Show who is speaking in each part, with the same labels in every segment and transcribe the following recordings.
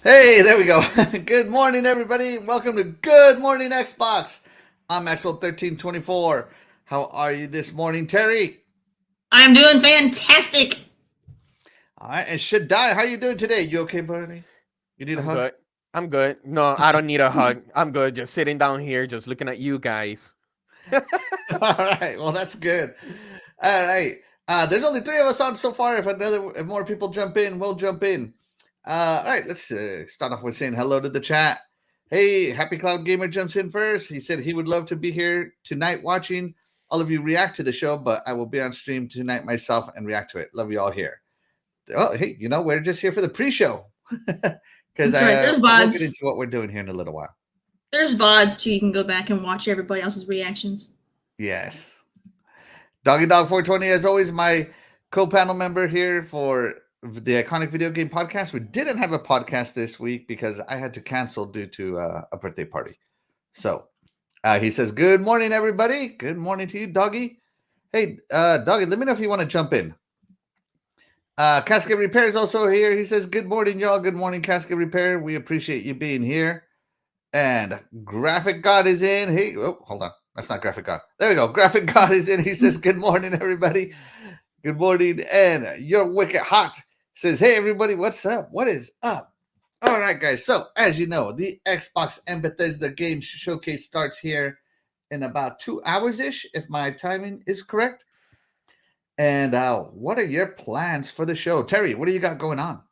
Speaker 1: Hey, there we go. Good morning, everybody. Welcome to Good Morning Xbox. I'm Axel1324. How are you this morning, Terry?
Speaker 2: I'm doing fantastic.
Speaker 1: All right, and Shaddai, how you doing today? You okay, buddy? You need a
Speaker 3: I'm
Speaker 1: hug?
Speaker 3: good. I'm good. No, I don't need a hug. I'm good. Just sitting down here, just looking at you guys.
Speaker 1: All right, well, that's good. All right. There's only three of us on so far. If more people jump in, we'll jump in. All right, let's start off with saying hello to the chat. Hey, Happy Cloud Gamer jumps in first. He said he would love to be here tonight watching all of you react to the show, but I will be on stream tonight myself and react to it. Love you all here. Oh, hey, we're just here for the pre-show because
Speaker 2: That's right. There's
Speaker 1: we'll get
Speaker 2: VODs.
Speaker 1: into what we're doing here in a little while.
Speaker 2: There's VODs too. You can go back and watch everybody else's reactions.
Speaker 1: Yes. Doggy Dog 420, as always, my co-panel member here for the Iconic Video Game Podcast. We didn't have a podcast this week because I had to cancel due to a birthday party. So he says, good morning, everybody. Good morning to you, Doggy. Hey, Doggy, let me know if you want to jump in. Casket Repair is also here. He says, good morning, y'all. Good morning, Casket Repair. We appreciate you being here. And Graphic God is in. Hey, oh, hold on. That's not Graphic God. There we go. Graphic God is in. He says, good morning, everybody. Good morning. And You're Wicked Hot says, hey, everybody, what's up? What is up? All right, guys. So, as you know, the Xbox and Bethesda Games Showcase starts here in about 2 hours-ish, if my timing is correct. And what are your plans for the show? Terry, what do you got going on?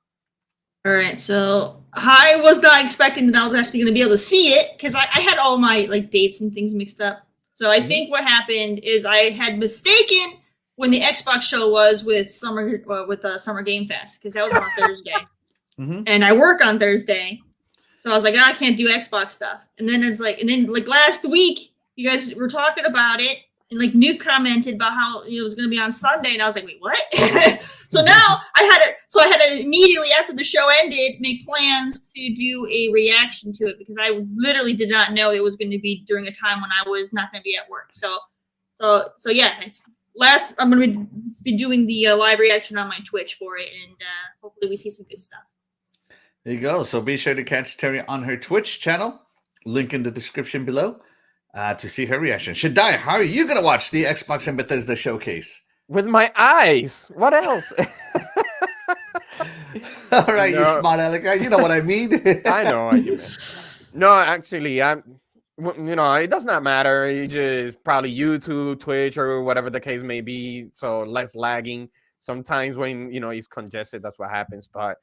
Speaker 2: All right, so I was not expecting that I was actually going to be able to see it because I had all my dates and things mixed up. So I think what happened is I had mistaken when the Xbox show was with Summer Game Fest because that was on Thursday, and I work on Thursday, so I was like, I can't do Xbox stuff. And then last week you guys were talking about it. And Nuke commented about how it was going to be on Sunday, and I was like, "Wait, what?" So now I had to immediately after the show ended make plans to do a reaction to it because I literally did not know it was going to be during a time when I was not going to be at work. So yes, I'm going to be doing the live reaction on my Twitch for it, and hopefully we see some good stuff.
Speaker 1: There you go. So be sure to catch Terry on her Twitch channel. Link in the description below. To see her reaction. Shaddai, how are you going to watch the Xbox and Bethesda showcase?
Speaker 3: With my eyes. What else?
Speaker 1: All right, you smart aleck. You know what I mean.
Speaker 3: I know what you mean. No, actually, it does not matter. It's just probably YouTube, Twitch, or whatever the case may be. So less lagging. Sometimes when, it's congested, that's what happens. But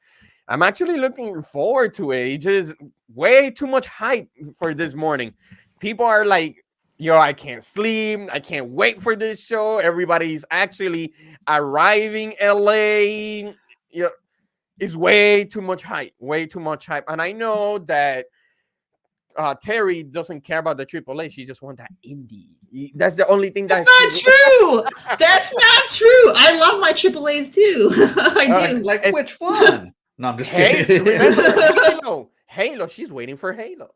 Speaker 3: I'm actually looking forward to it. It's just way too much hype for this morning. People are like, yo, I can't sleep. I can't wait for this show. Everybody's actually arriving LA. It's way too much hype. Way too much hype. And I know that Terry doesn't care about the AAA. She just wants that indie. That's the only thing
Speaker 2: that's not true. That's not true. I love my AAAs too. I do.
Speaker 1: Like which one? No, I'm just kidding.
Speaker 3: Halo. She's waiting for Halo.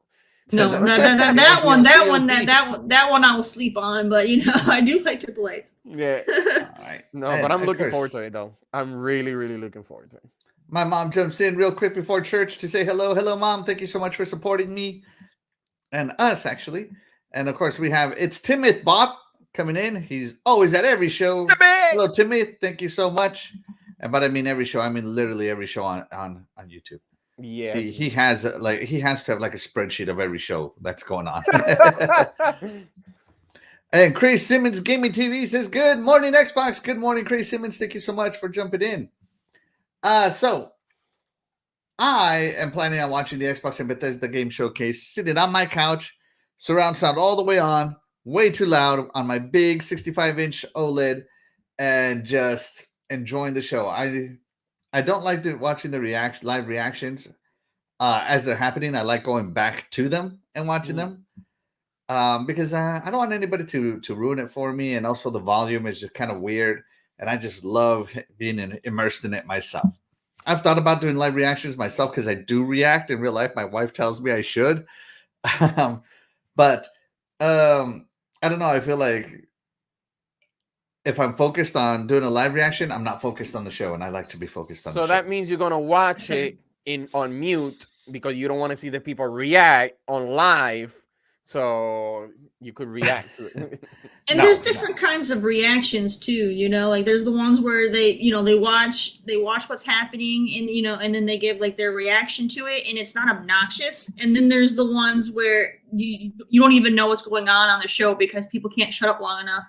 Speaker 2: No, that one I will sleep on, but I do like AAAs.
Speaker 3: Yeah.
Speaker 1: Right.
Speaker 3: No, but I'm looking forward to it though. I'm really, really looking forward to it.
Speaker 1: My mom jumps in real quick before church to say hello. Hello, Mom. Thank you so much for supporting me and us, actually. And of course, we have It's Timothy Bot coming in. He's always at every show. Hello, Timmy. Thank you so much. And but I mean every show. I mean literally every show on YouTube.
Speaker 3: Yeah,
Speaker 1: he has to have like a spreadsheet of every show that's going on. And Chris Simmons Gaming TV says, good morning, Xbox. Good morning, Chris Simmons. Thank you so much for jumping in. So I am planning on watching the Xbox and Bethesda Game Showcase, sitting on my couch, surround sound all the way on, way too loud on my big 65-inch OLED, and just enjoying the show. I don't like watching the live reactions as they're happening. I like going back to them and watching them because I don't want anybody to ruin it for me. And also the volume is just kind of weird. And I just love being immersed in it myself. I've thought about doing live reactions myself because I do react in real life. My wife tells me I should. But I don't know. I feel like if I'm focused on doing a live reaction, I'm not focused on the show, and I like to be focused on the show.
Speaker 3: So that means you're going to watch it on mute because you don't want to see the people react on live, so you could react to it.
Speaker 2: And there's different kinds of reactions too, like there's the ones where they watch what's happening and and then they give like their reaction to it and it's not obnoxious. And then there's the ones where you don't even know what's going on the show because people can't shut up long enough,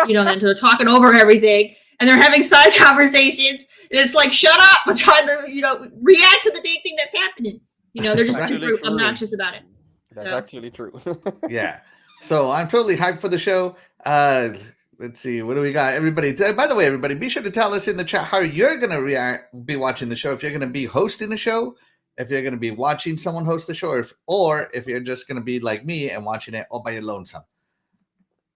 Speaker 2: then they're talking over everything and they're having side conversations and it's like, shut up, I'm trying to, react to the thing that's happening. They're just super obnoxious about it.
Speaker 3: That's actually true.
Speaker 1: Yeah. So I'm totally hyped for the show. Let's see, what do we got? Everybody, by the way, everybody, be sure to tell us in the chat how you're gonna be watching the show. If you're gonna be hosting the show, if you're gonna be watching someone host the show, or if you're just gonna be like me and watching it all by your lonesome.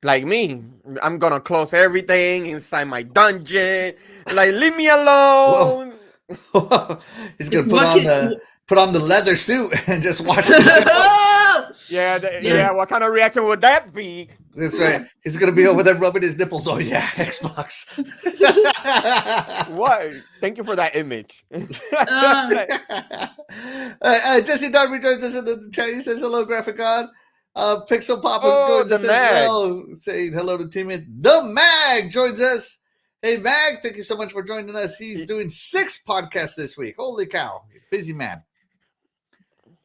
Speaker 3: Like me, I'm gonna close everything inside my dungeon. Like, leave me alone.
Speaker 1: He's gonna put on the leather suit and just watch the show.
Speaker 3: Yeah, what kind of reaction would that be?
Speaker 1: That's right. He's gonna be over there rubbing his nipples. Oh yeah, Xbox.
Speaker 3: What? Thank you for that image.
Speaker 1: Jesse Darby joins us in the chat. He says hello, Graphic God. Pixel Papa joins us as well, saying hello to Timmy. The Mag joins us. Hey Mag, thank you so much for joining us. He's doing 6 podcasts this week. Holy cow, busy man.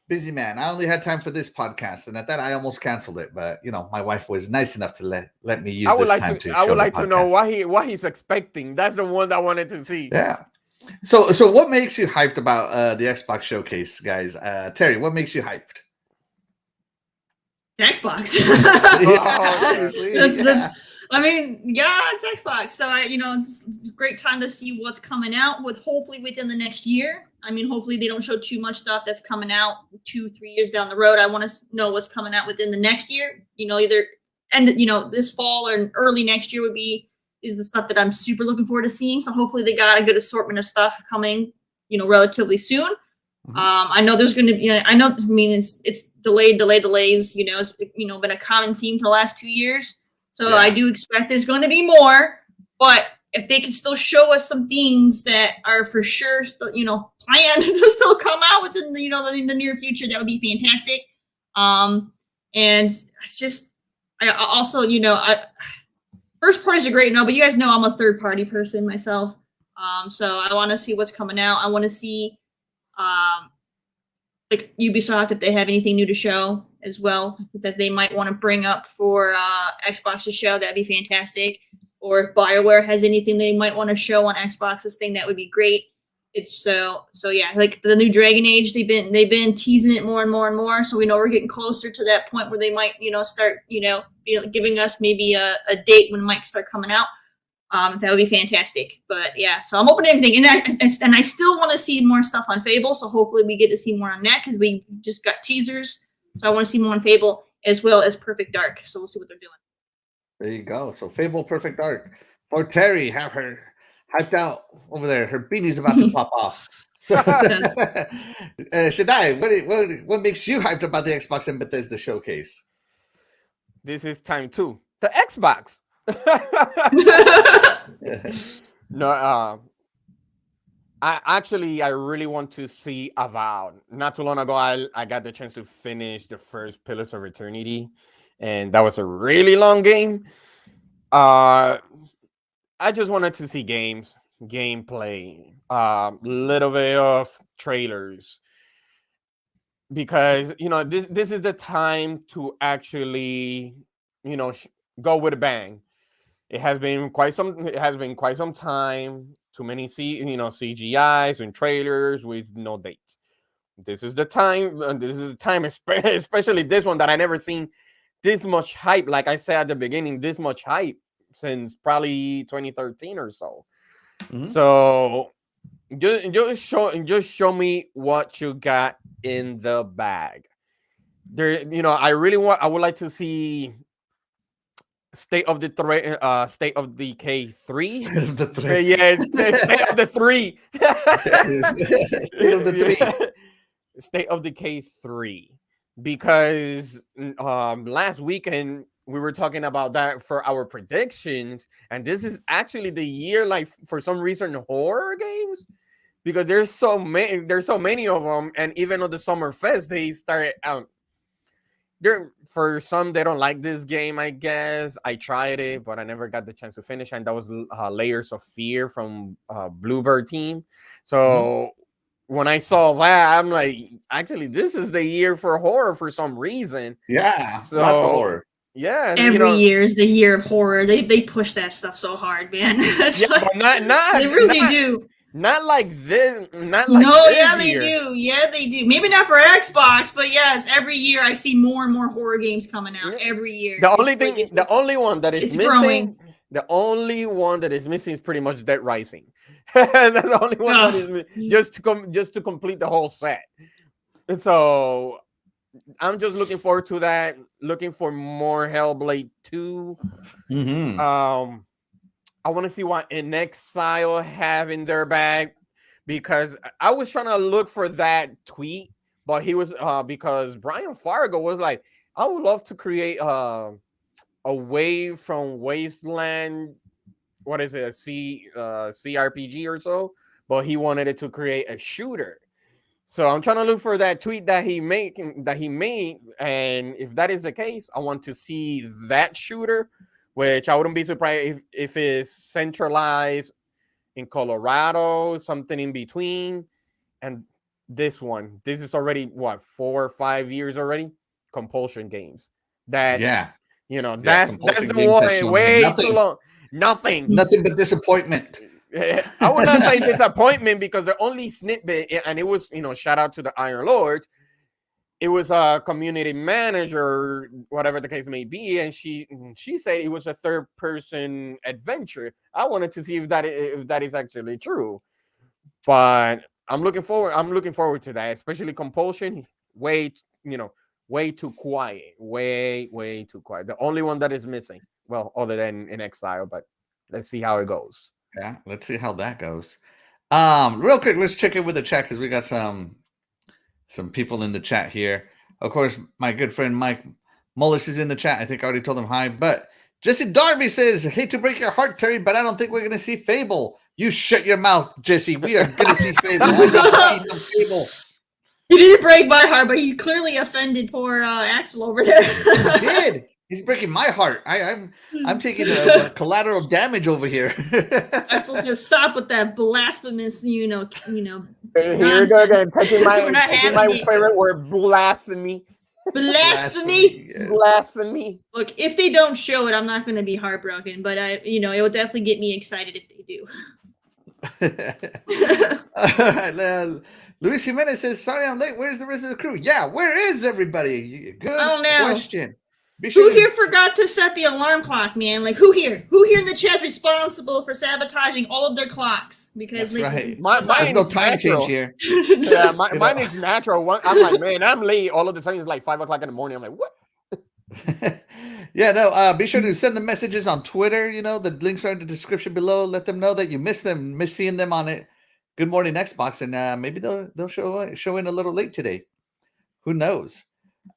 Speaker 1: Busy man. I only had time for this podcast, and at that, I almost canceled it. But my wife was nice enough to let me use this time to.
Speaker 3: I would like to know what he's expecting. That's the one I wanted to see.
Speaker 1: Yeah. So what makes you hyped about the Xbox Showcase, guys? Terry, what makes you hyped?
Speaker 2: The Xbox.
Speaker 1: Obviously.
Speaker 2: It's Xbox. So it's a great time to see what's coming out hopefully within the next year. Hopefully they don't show too much stuff that's coming out 2-3 years down the road. I want to know what's coming out within the next year. Either this fall or early next year is the stuff that I'm super looking forward to seeing. So hopefully they got a good assortment of stuff coming, relatively soon. Mm-hmm. I know there's going to be. It's delays. It's been a common theme for the last 2 years. So I do expect there's going to be more, but if they can still show us some things that are for sure still, planned to still come out within the, in the near future, that would be fantastic. And it's just, I also, first parties are great, but you guys know I'm a third party person myself. So I want to see what's coming out. I want to see, like Ubisoft, if they have anything new to show as well that they might want to bring up for Xbox to show, that'd be fantastic. Or if BioWare has anything they might want to show on Xbox's thing, that would be great. It's so yeah, like the new Dragon Age, they've been teasing it more and more and more. So we know we're getting closer to that point where they might, start, giving us maybe a date when it might start coming out. That would be fantastic. But yeah, so I'm open to everything, and I still want to see more stuff on Fable. So hopefully we get to see more on that because we just got teasers. So I want to see more on Fable as well as Perfect Dark. So we'll see what they're doing.
Speaker 1: There you go. So Fable, Perfect Dark. For Terry, have her hyped out over there. Her beanie's about to pop off. So, Shaddai, what makes you hyped about the Xbox and Bethesda Showcase?
Speaker 3: This is time too. The Xbox. No, I really want to see Avowed. Not too long ago, I got the chance to finish the first Pillars of Eternity, and that was a really long game. I just wanted to see gameplay, little bit of trailers, because this is the time to actually go with a bang. It has been quite some time. Too many CGIs and trailers with no dates. This is the time. Especially this one that I never seen this much hype. Like I said at the beginning, this much hype since probably 2013 or so. Mm-hmm. So just show me what you got in the bag. There, I would like to see State of the Decay 3.
Speaker 1: State of the 3.
Speaker 3: State of the 3.
Speaker 1: State of the 3.
Speaker 3: State of Decay 3. Because last weekend we were talking about that for our predictions, and this is actually the year, like, for some reason, horror games, because there's so many of them, and even on the Summer Fest they started out. For some, they don't like this game. I guess I tried it, but I never got the chance to finish. And that was Layers of Fear from Bluebird Team. So when I saw that, I'm like, actually, this is the year for horror for some reason.
Speaker 1: Yeah,
Speaker 3: so
Speaker 1: lots of horror.
Speaker 3: Yeah,
Speaker 2: every year is the year of horror. They push that stuff so hard, man.
Speaker 3: But not
Speaker 2: they really do.
Speaker 3: Not like this. Not like
Speaker 2: no,
Speaker 3: this
Speaker 2: yeah, they
Speaker 3: year.
Speaker 2: do. Yeah, they do. Maybe not for Xbox, but yes, every year I see more and more horror games coming out. Every year.
Speaker 3: The only one that is missing.
Speaker 2: Growing.
Speaker 3: The only one that is missing is pretty much Dead Rising. That's the only one that is missing, just to complete the whole set. And so I'm just looking forward to that. Looking for more Hellblade 2. I want to see what In Exile have in their bag, because I was trying to look for that tweet, but he was because Brian Fargo was like, I would love to create away from Wasteland. What is it? A CRPG or so, but he wanted it to create a shooter. So I'm trying to look for that tweet that he made, and if that is the case, I want to see that shooter. Which I wouldn't be surprised if it's centralized in Colorado, something in between. And this is already, what, 4 or 5 years already? Compulsion Games. That's the one way too long. Nothing
Speaker 1: but disappointment.
Speaker 3: I would not say disappointment, because the only snippet, and it was, shout out to the Iron Lords, it was a community manager, whatever the case may be, and she said it was a third-person adventure. I wanted to see if that is actually true, but I'm looking forward to that, especially Compulsion. Way too quiet, way too quiet. The only one that is missing, well, other than In Exile, but let's see how it goes.
Speaker 1: Yeah, let's see how that goes. Real quick, let's check in with the chat, because we got some people in the chat here. Of course, my good friend Mike Mullis is in the chat. I think I already told him hi. But Jesse Darby says, hate to break your heart, Terry, but I don't think we're going to see Fable. You shut your mouth, Jesse. We are going to see Fable. We're going to see some Fable.
Speaker 2: He didn't break my heart, but he clearly offended poor Axel over there.
Speaker 1: He did. He's breaking my heart. I'm taking a collateral damage over here.
Speaker 2: Axel says, "Stop with that blasphemous, Here we go
Speaker 3: again, taking my favorite word, blasphemy.
Speaker 2: Blasphemy.
Speaker 3: Blasphemy.
Speaker 2: Look, if they don't show it, I'm not going to be heartbroken, but it will definitely get me excited if they do.
Speaker 1: All right, Luis Jimenez says, "Sorry, I'm late. Where's the rest of the crew?" Yeah, where is everybody? Good question.
Speaker 2: Who here forgot to set the alarm clock, man? Like, who here in the chat is responsible for sabotaging all of their clocks? Because
Speaker 1: that's right.
Speaker 3: There's
Speaker 1: no time change here.
Speaker 3: Yeah, mine is natural. I'm like, man, I'm late. All of the time it's like 5 o'clock in the morning. I'm like, what?
Speaker 1: Yeah, no. Be sure to send the messages on Twitter. The links are in the description below. Let them know that you miss seeing them on it. Good Morning Xbox, and maybe they'll show in a little late today. Who knows?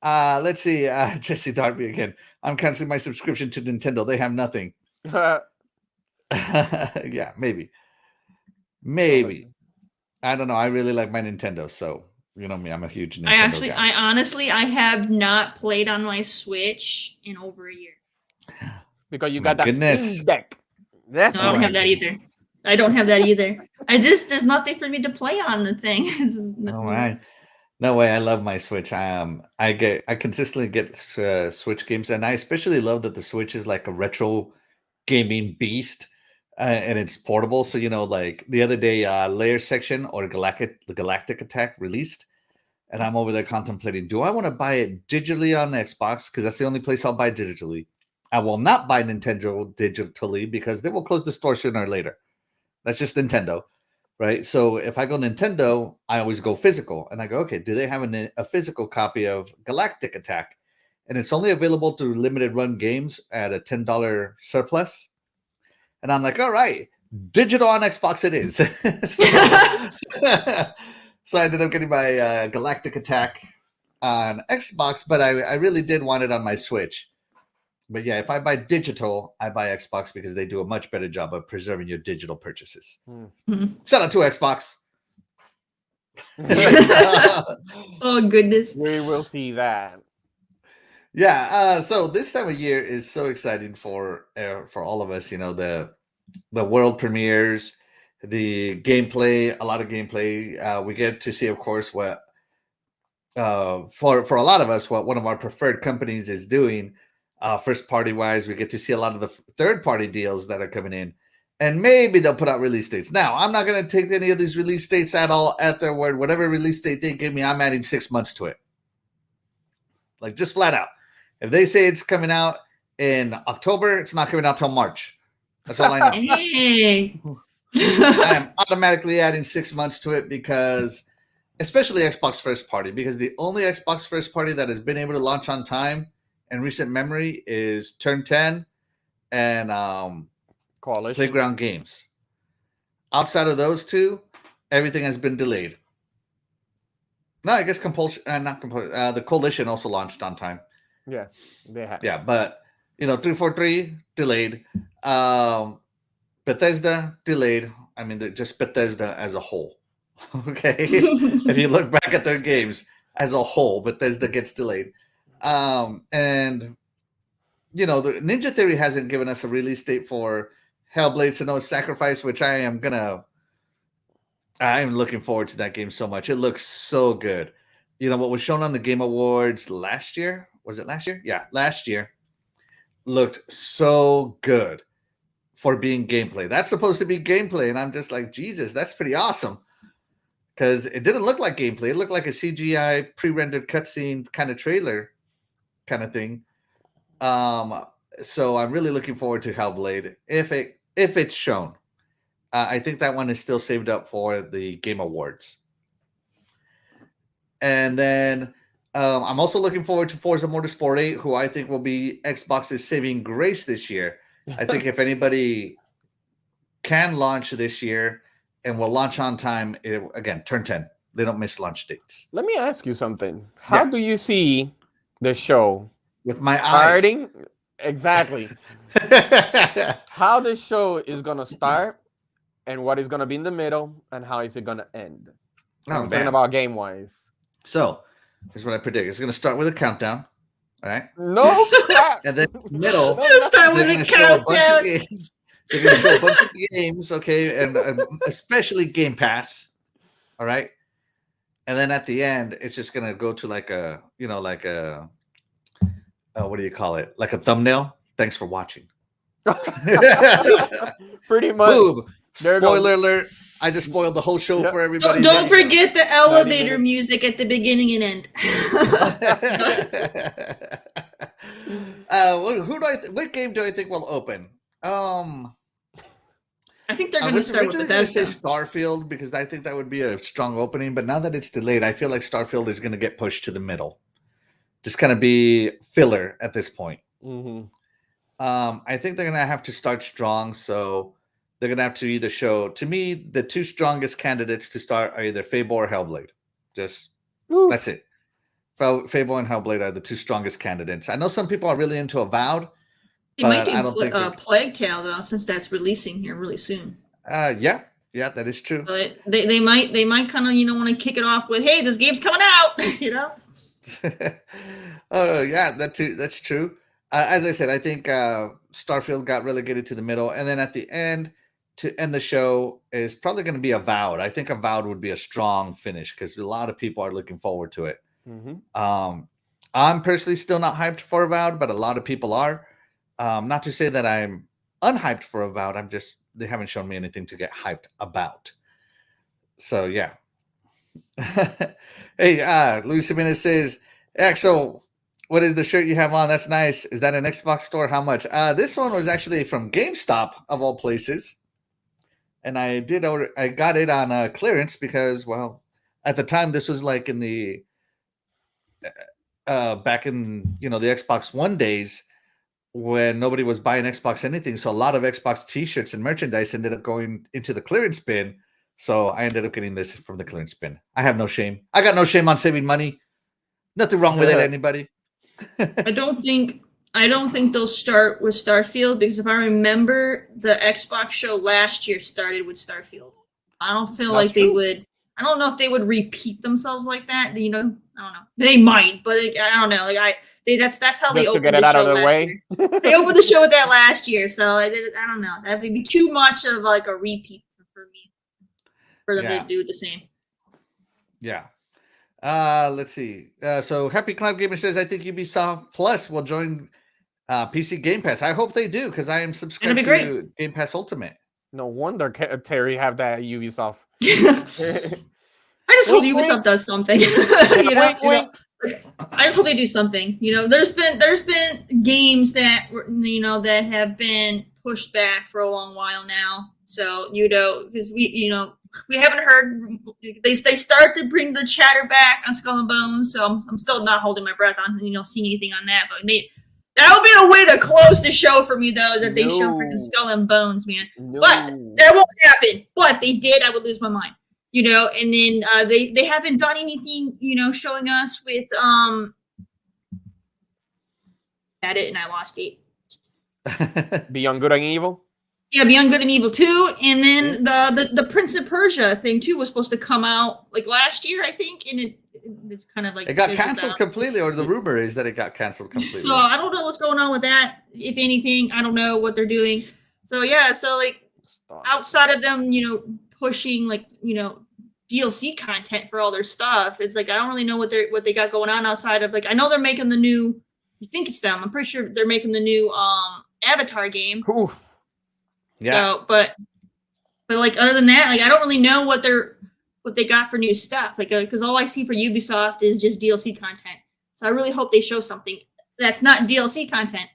Speaker 1: Let's see. Jesse Darby again. I'm canceling my subscription to Nintendo. They have nothing. Yeah, maybe. I don't know. I really like my Nintendo, so you know me. I'm a huge Nintendo guy.
Speaker 2: I honestly have not played on my Switch in over a year.
Speaker 3: Because you got that Steam Deck.
Speaker 2: I don't have that either. I don't have that either. There's nothing for me to play on the thing.
Speaker 1: No way. I love my Switch. I consistently get Switch games, and I especially love that the Switch is like a retro gaming beast, and it's portable. So like the other day, Layer Section or Galactic Attack released, and I'm over there contemplating: do I want to buy it digitally on Xbox? Because that's the only place I'll buy digitally. I will not buy Nintendo digitally because they will close the store sooner or later. That's just Nintendo. Right. So if I go Nintendo, I always go physical, and I go, okay, do they have a physical copy of Galactic Attack? And it's only available through limited run games at a $10 surplus. And I'm like, all right, digital on Xbox it is. So I ended up getting my Galactic Attack on Xbox, but I really did want it on my Switch. But yeah, if I buy digital, I buy Xbox because they do a much better job of preserving your digital purchases.
Speaker 2: Mm-hmm.
Speaker 1: Shout out to Xbox.
Speaker 2: Oh goodness.
Speaker 3: We will see that.
Speaker 1: Yeah. So this time of year is so exciting for all of us. You know, the world premieres, the gameplay, a lot of gameplay. We get to see, of course, what for a lot of us, what one of our preferred companies is doing. First party wise, we get to see a lot of the third party deals that are coming in, and maybe they'll put out release dates. Now, I'm not going to take any of these release dates at their word. Whatever release date they give me, I'm adding 6 months to it. Like, just flat out. If they say it's coming out in October, it's not coming out till March. That's all I know.
Speaker 2: Hey.
Speaker 1: I am automatically adding 6 months to it because, especially Xbox first party, because the only Xbox first party that has been able to launch on time in recent memory is Turn 10 and
Speaker 3: Coalition.
Speaker 1: Playground Games. Outside of those two, everything has been delayed. No, I guess compulsion, not compulsion. The Coalition also launched on time.
Speaker 3: Yeah, they have.
Speaker 1: Yeah, but 343 delayed. Bethesda delayed. I mean, just Bethesda as a whole. Okay, if you look back at their games as a whole, Bethesda gets delayed. And the Ninja Theory hasn't given us a release date for Hellblade: Senua's Sacrifice, which I'm looking forward to that game so much. It looks so good. What was shown on the Game Awards last year? Was it last year? Yeah, last year. Looked so good for being gameplay. That's supposed to be gameplay, and I'm just like, Jesus, that's pretty awesome. Because it didn't look like gameplay. It looked like a CGI pre-rendered cutscene kind of trailer kind of thing. So I'm really looking forward to Hellblade if it's shown. I think that one is still saved up for the Game Awards. And then I'm also looking forward to Forza Motorsport 8, who I think will be Xbox's saving grace this year. I think if anybody can launch this year and will launch on time, again, Turn 10. They don't miss launch dates.
Speaker 3: Let me ask you something. How do you see the show
Speaker 1: with my
Speaker 3: starting?
Speaker 1: Eyes.
Speaker 3: Exactly. How the show is going to start and what is going to be in the middle and how is it going to end? I'm talking about game-wise.
Speaker 1: So, here's what I predict. It's going to start with a countdown. All right?
Speaker 3: No crap.
Speaker 1: And then middle.
Speaker 2: Start with a countdown.
Speaker 1: They're going to show a bunch of games, okay? And especially Game Pass. All right? And then at the end, it's just going to go to like a what do you call it? Like a thumbnail. Thanks for watching.
Speaker 3: Pretty much.
Speaker 1: Boom. Spoiler alert. I just spoiled the whole show for everybody.
Speaker 2: Don't forget the elevator music at the beginning and end.
Speaker 1: What game do I think will open?
Speaker 2: I think they're going to start with Bethesda.
Speaker 1: I was originally going to say Starfield because I think that would be a strong opening, but now that it's delayed, I feel like Starfield is going to get pushed to the middle. Just kind of be filler at this point.
Speaker 3: Mm-hmm.
Speaker 1: I think they're going to have to start strong, so they're going to have to either show, to me, the two strongest candidates to start are either Fable or Hellblade. That's it. Fable and Hellblade are the two strongest candidates. I know some people are really into Avowed.
Speaker 2: It might be Plague Tale, though, since that's releasing here really soon.
Speaker 1: Yeah, that is true.
Speaker 2: But they might kind of want to kick it off with, hey, this game's coming out,
Speaker 1: Oh yeah, that's true. As I said, I think Starfield got relegated to the middle, and then at the end, to end the show, is probably going to be Avowed. I think Avowed would be a strong finish because a lot of people are looking forward to it.
Speaker 3: Mm-hmm.
Speaker 1: I'm personally still not hyped for Avowed, but a lot of people are. Not to say that I'm unhyped for Avowed. They haven't shown me anything to get hyped about. So yeah. Hey, Luis Jimenez says, Axel, what is the shirt you have on? That's nice. Is that an Xbox store? How much? This one was actually from GameStop of all places. And I got it on clearance because, well, at the time this was like in the back in the Xbox One days when nobody was buying Xbox anything. So a lot of Xbox t-shirts and merchandise ended up going into the clearance bin. So I ended up getting this from the clearance bin. I have no shame. I got no shame on saving money. Nothing wrong with it, anybody.
Speaker 2: I don't think they'll start with Starfield because if I remember, the Xbox show last year started with Starfield. I don't feel like they would. I don't know if they would repeat themselves like that. You know, I don't know. They might, but I don't know. Like that's how they
Speaker 3: Just to
Speaker 2: opened
Speaker 3: get
Speaker 2: the
Speaker 3: it out
Speaker 2: show
Speaker 3: of the
Speaker 2: last
Speaker 3: way.
Speaker 2: year. They opened the show with that last year, so I don't know. That would be too much of like a repeat for me for them to do the same.
Speaker 1: Yeah. Let's see. So Happy Cloud Gamer says, I think Ubisoft Plus will join PC Game Pass. I hope they do because I am subscribed to
Speaker 2: great.
Speaker 1: Game Pass Ultimate.
Speaker 3: No wonder Terry have that Ubisoft.
Speaker 2: I just hope Ubisoft does something. you know?
Speaker 3: Wink.
Speaker 2: I just hope they do something. You know, there's been games that that have been pushed back for a long while now. So because we haven't heard they start to bring the chatter back on Skull and Bones. So I'm still not holding my breath on seeing anything on that. But that would be a way to close the show for me though, is that they show freaking Skull and Bones, man.
Speaker 3: No.
Speaker 2: But that won't happen. But they did, I would lose my mind. And then they haven't done anything, showing us with at it, and I lost it.
Speaker 3: Beyond Good and Evil.
Speaker 2: Yeah, Beyond Good and Evil 2, and then the Prince of Persia thing too was supposed to come out like last year, I think, and it's kind of like
Speaker 1: it got canceled completely, or the rumor is that it got canceled completely.
Speaker 2: So I don't know what's going on with that. If anything, I don't know what they're doing. So yeah, outside of them, pushing DLC content for all their stuff, it's like I don't really know what they got going on outside of I know they're making the new. I think it's them. I'm pretty sure they're making the new Avatar game.
Speaker 3: Oof.
Speaker 1: Yeah.
Speaker 2: So, but other than that, I don't really know what they got for new stuff. Because all I see for Ubisoft is just DLC content. So I really hope they show something that's not DLC content.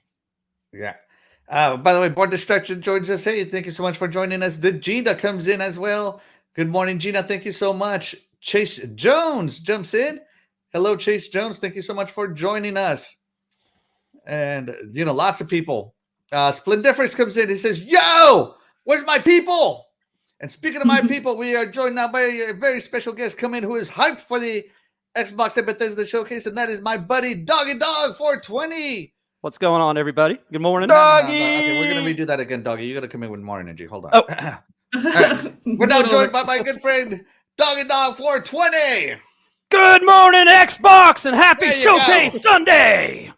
Speaker 1: Yeah. By the way, Board Destruction joins us. Hey, thank you so much for joining us. The Gina comes in as well. Good morning, Gina. Thank you so much. Chase Jones jumps in. Hello, Chase Jones. Thank you so much for joining us. And, lots of people. Splendiferous comes in. He says, yo, where's my people? And speaking of my people, we are joined now by a very special guest coming who is hyped for the Xbox Bethesda Showcase, and that is my buddy, Doggy Dog 420.
Speaker 4: What's going on, everybody? Good morning.
Speaker 3: Doggy!
Speaker 1: Okay, we're going to redo that again, Doggy. You got to come in with more energy. Hold on.
Speaker 4: Oh.
Speaker 1: All right. We're now joined by my good friend, Doggy Dog 420.
Speaker 4: Good morning, Xbox, and happy Showcase
Speaker 1: go.
Speaker 4: Sunday.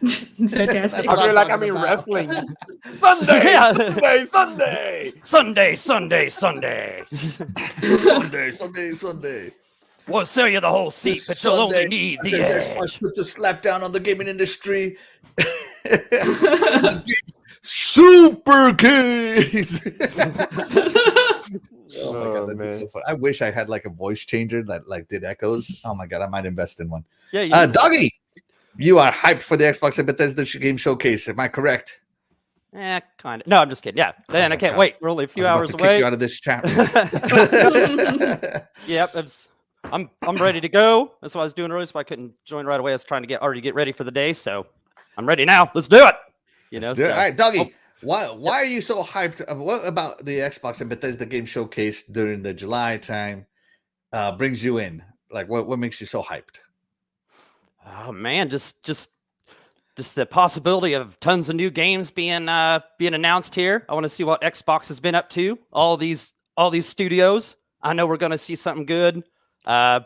Speaker 2: Fantastic.
Speaker 3: I feel like I'm in wrestling. Sunday,
Speaker 4: Yeah.
Speaker 3: Sunday.
Speaker 4: Sunday, Sunday, Sunday.
Speaker 1: Sunday.
Speaker 4: We'll sell you the whole seat, but you'll only need the edge.
Speaker 1: Xbox put the slap down on the gaming industry. Super case. Oh my god, that'd be so fun. I wish I had a voice changer that did echoes. Oh my god, I might invest in one.
Speaker 4: Yeah,
Speaker 1: Doggy, you are hyped for the Xbox Bethesda Game Showcase. Am I correct?
Speaker 4: Kind of. No, I'm just kidding. Yeah, man, I can't wait. We're only a few hours away.
Speaker 1: Kick you out of this chat.
Speaker 4: Yep, I'm ready to go. That's what I was doing earlier, so I couldn't join right away. I was trying to already get ready for the day, so I'm ready now. Let's do it.
Speaker 1: All right, Doggy. Why are you so hyped? What about the Xbox and Bethesda Game Showcase during the July time brings you in? What makes you so hyped?
Speaker 4: Oh man, just the possibility of tons of new games being announced here. I want to see what Xbox has been up to. All these studios. I know we're going to see something good. I'm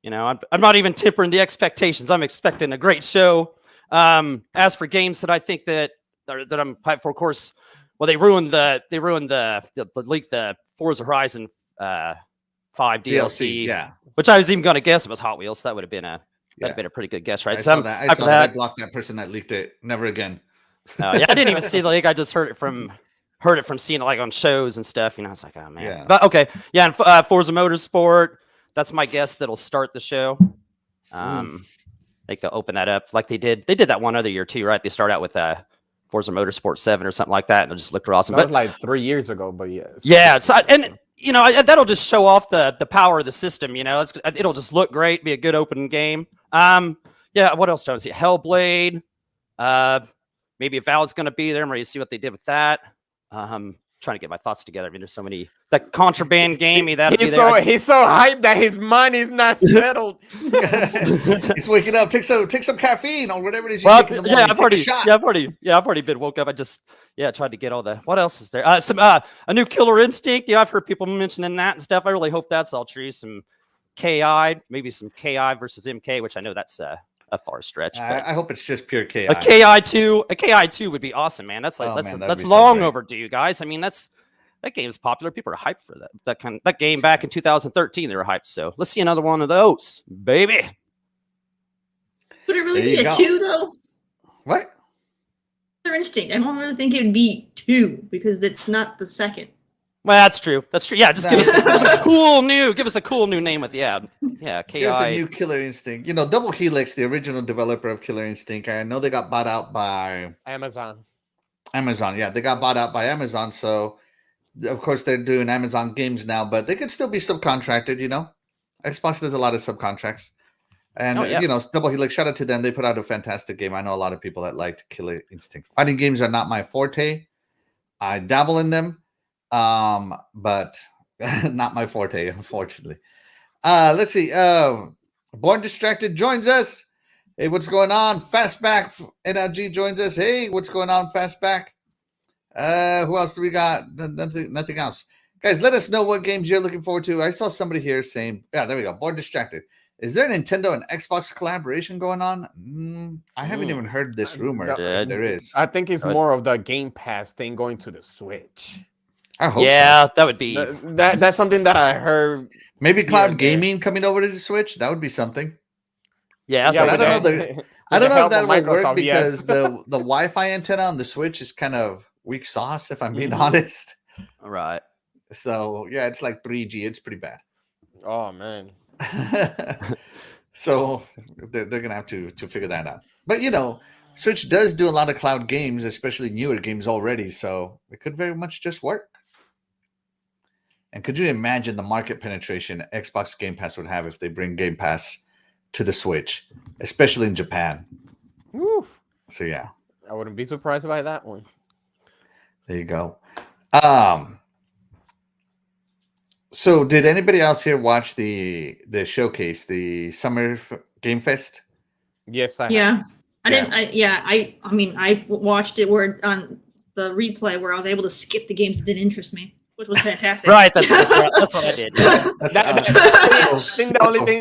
Speaker 4: not even tempering the expectations. I'm expecting a great show. As for games that I think that I'm hyped for, of course, well, they ruined the leak, the Forza Horizon 5 DLC,
Speaker 1: yeah.
Speaker 4: Which I was even going to guess it was Hot Wheels. So that would have been a been a pretty good guess, right?
Speaker 1: I saw that. I blocked that person that leaked it. Never again.
Speaker 4: Yeah, I didn't even see the leak. I just heard it from seeing it on shows and stuff. I was like, oh man.
Speaker 1: Yeah.
Speaker 4: But okay, yeah, and Forza Motorsport. That's my guess that'll start the show. I think they'll open that up like they did. They did that one other year too, right? They start out with Forza Motorsport 7 or something like that, and it just looked awesome.
Speaker 3: That was like 3 years ago, but yes.
Speaker 4: Yeah, so that'll just show off the power of the system. It'll just look great, be a good open game. Yeah, what else do I see? Hellblade. Maybe Valve's going to be there. I'm ready to see what they did with that. trying to get my thoughts together. I mean, there's so many. That contraband game. That'd be
Speaker 3: He's
Speaker 4: there.
Speaker 3: he's so hyped that his mind is not settled.
Speaker 1: He's waking up. Take some caffeine or whatever it is you
Speaker 4: Well,
Speaker 1: take in the morning.
Speaker 4: I've already been woke up. I just tried to get all the. What else is there? A new Killer Instinct. I've heard people mentioning that and stuff. I really hope that's all true. Some KI, maybe some KI versus MK, which I know that's a far stretch. But
Speaker 1: I hope it's just pure KI.
Speaker 4: a KI2 would be awesome, man. That's like that's long overdue, guys. I mean, that game is popular. People are hyped for that game back in 2013. They were hyped. So let's see another one of those, baby.
Speaker 2: Would it really be a 2 though?
Speaker 1: What?
Speaker 2: Killer Instinct. I don't really think it would be 2 because it's not the second.
Speaker 4: Well, that's true. That's true. Yeah, just give us a cool new name with KI.
Speaker 1: Here's a new Killer Instinct. You know, Double Helix, the original developer of Killer Instinct. I know they got bought out by
Speaker 3: Amazon.
Speaker 1: Yeah, they got bought out by Amazon. So, of course, they're doing Amazon games now, but they could still be subcontracted. You know, Xbox does a lot of subcontracts, and you know, Double Helix. Shout out to them. They put out a fantastic game. I know a lot of people that liked Killer Instinct. Fighting games are not my forte. I dabble in them. But not my forte, unfortunately. Let's see. Born Distracted joins us. Hey, what's going on? Fastback NLG joins us. Hey, what's going on, Fastback? Who else do we got? Nothing else. Guys, let us know what games you're looking forward to. I saw somebody here saying, yeah, there we go. Born Distracted. Is there a Nintendo and Xbox collaboration going on? I haven't even heard this rumor. If there is.
Speaker 3: I think it's more of the Game Pass thing going to the Switch.
Speaker 1: I hope
Speaker 4: so. That would be
Speaker 3: that's something that I heard.
Speaker 1: Maybe cloud gaming coming over to the Switch. That would be something.
Speaker 4: Yeah,
Speaker 1: I don't know. I don't know if that would work because the Wi-Fi antenna on the Switch is kind of weak sauce, if I'm being honest.
Speaker 4: Right.
Speaker 1: So yeah, it's like 3G. It's pretty bad.
Speaker 3: Oh man.
Speaker 1: So they're gonna have to figure that out. But you know, Switch does do a lot of cloud games, especially newer games already. So it could very much just work. And could you imagine the market penetration Xbox Game Pass would have if they bring Game Pass to the Switch, especially in Japan?
Speaker 3: Oof.
Speaker 1: So yeah,
Speaker 3: I wouldn't be surprised by that one.
Speaker 1: There you go. So did anybody else here watch the showcase, the Summer Game Fest?
Speaker 3: Yes, I
Speaker 2: have. I mean, I've watched it where on the replay where I was able to skip the games that didn't interest me, which was fantastic.
Speaker 4: Right, that's what I did.
Speaker 3: I think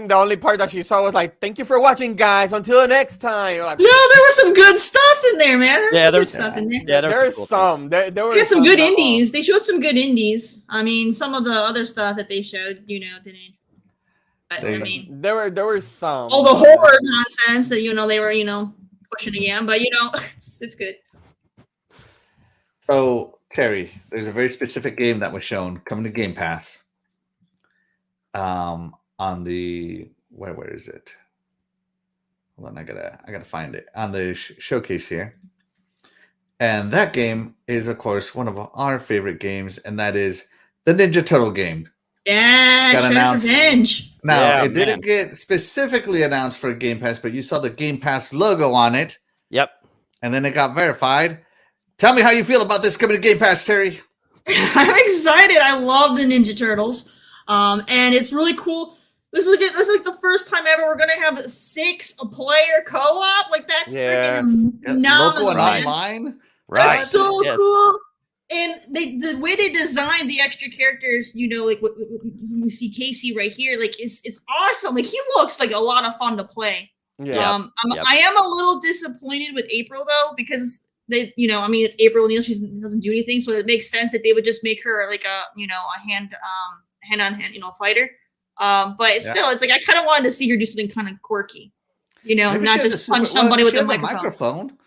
Speaker 3: the only part that she saw was like, "Thank you for watching, guys. Until next time." Like,
Speaker 2: no, there was some good stuff in there, man. There was some good stuff in there.
Speaker 3: Yeah, there's some. There
Speaker 2: had some good indies. They showed some good indies. I mean, some of the other stuff that they showed, didn't. But, I mean,
Speaker 3: there were some.
Speaker 2: All the horror nonsense that they were pushing again, but it's good.
Speaker 1: So Terry, there's a very specific game that was shown coming to Game Pass. On the where is it? Hold on, I gotta find it on the showcase here. And that game is, of course, one of our favorite games, and that is the Ninja Turtle game.
Speaker 2: Yeah, Shredder's Revenge.
Speaker 1: Now, it didn't get specifically announced for Game Pass, but you saw the Game Pass logo on it.
Speaker 4: Yep. And
Speaker 1: then it got verified. Tell me how you feel about this coming to Game Pass, Terry.
Speaker 2: I'm excited. I love the Ninja Turtles. And it's really cool. This is like the first time ever we're gonna have a 6-player co-op. Like that's freaking phenomenal.
Speaker 1: Local and online.
Speaker 2: Right. That's so cool. And the way they designed the extra characters, like what you see Casey right here, like it's awesome. Like he looks like a lot of fun to play.
Speaker 3: Yeah.
Speaker 2: I am a little disappointed with April though, because they, it's April O'Neil. She doesn't do anything, so it makes sense that they would just make her like a hand-on-hand, fighter. But still, it's like I kind of wanted to see her do something kind of quirky,
Speaker 1: Maybe
Speaker 2: not just punch somebody with a microphone.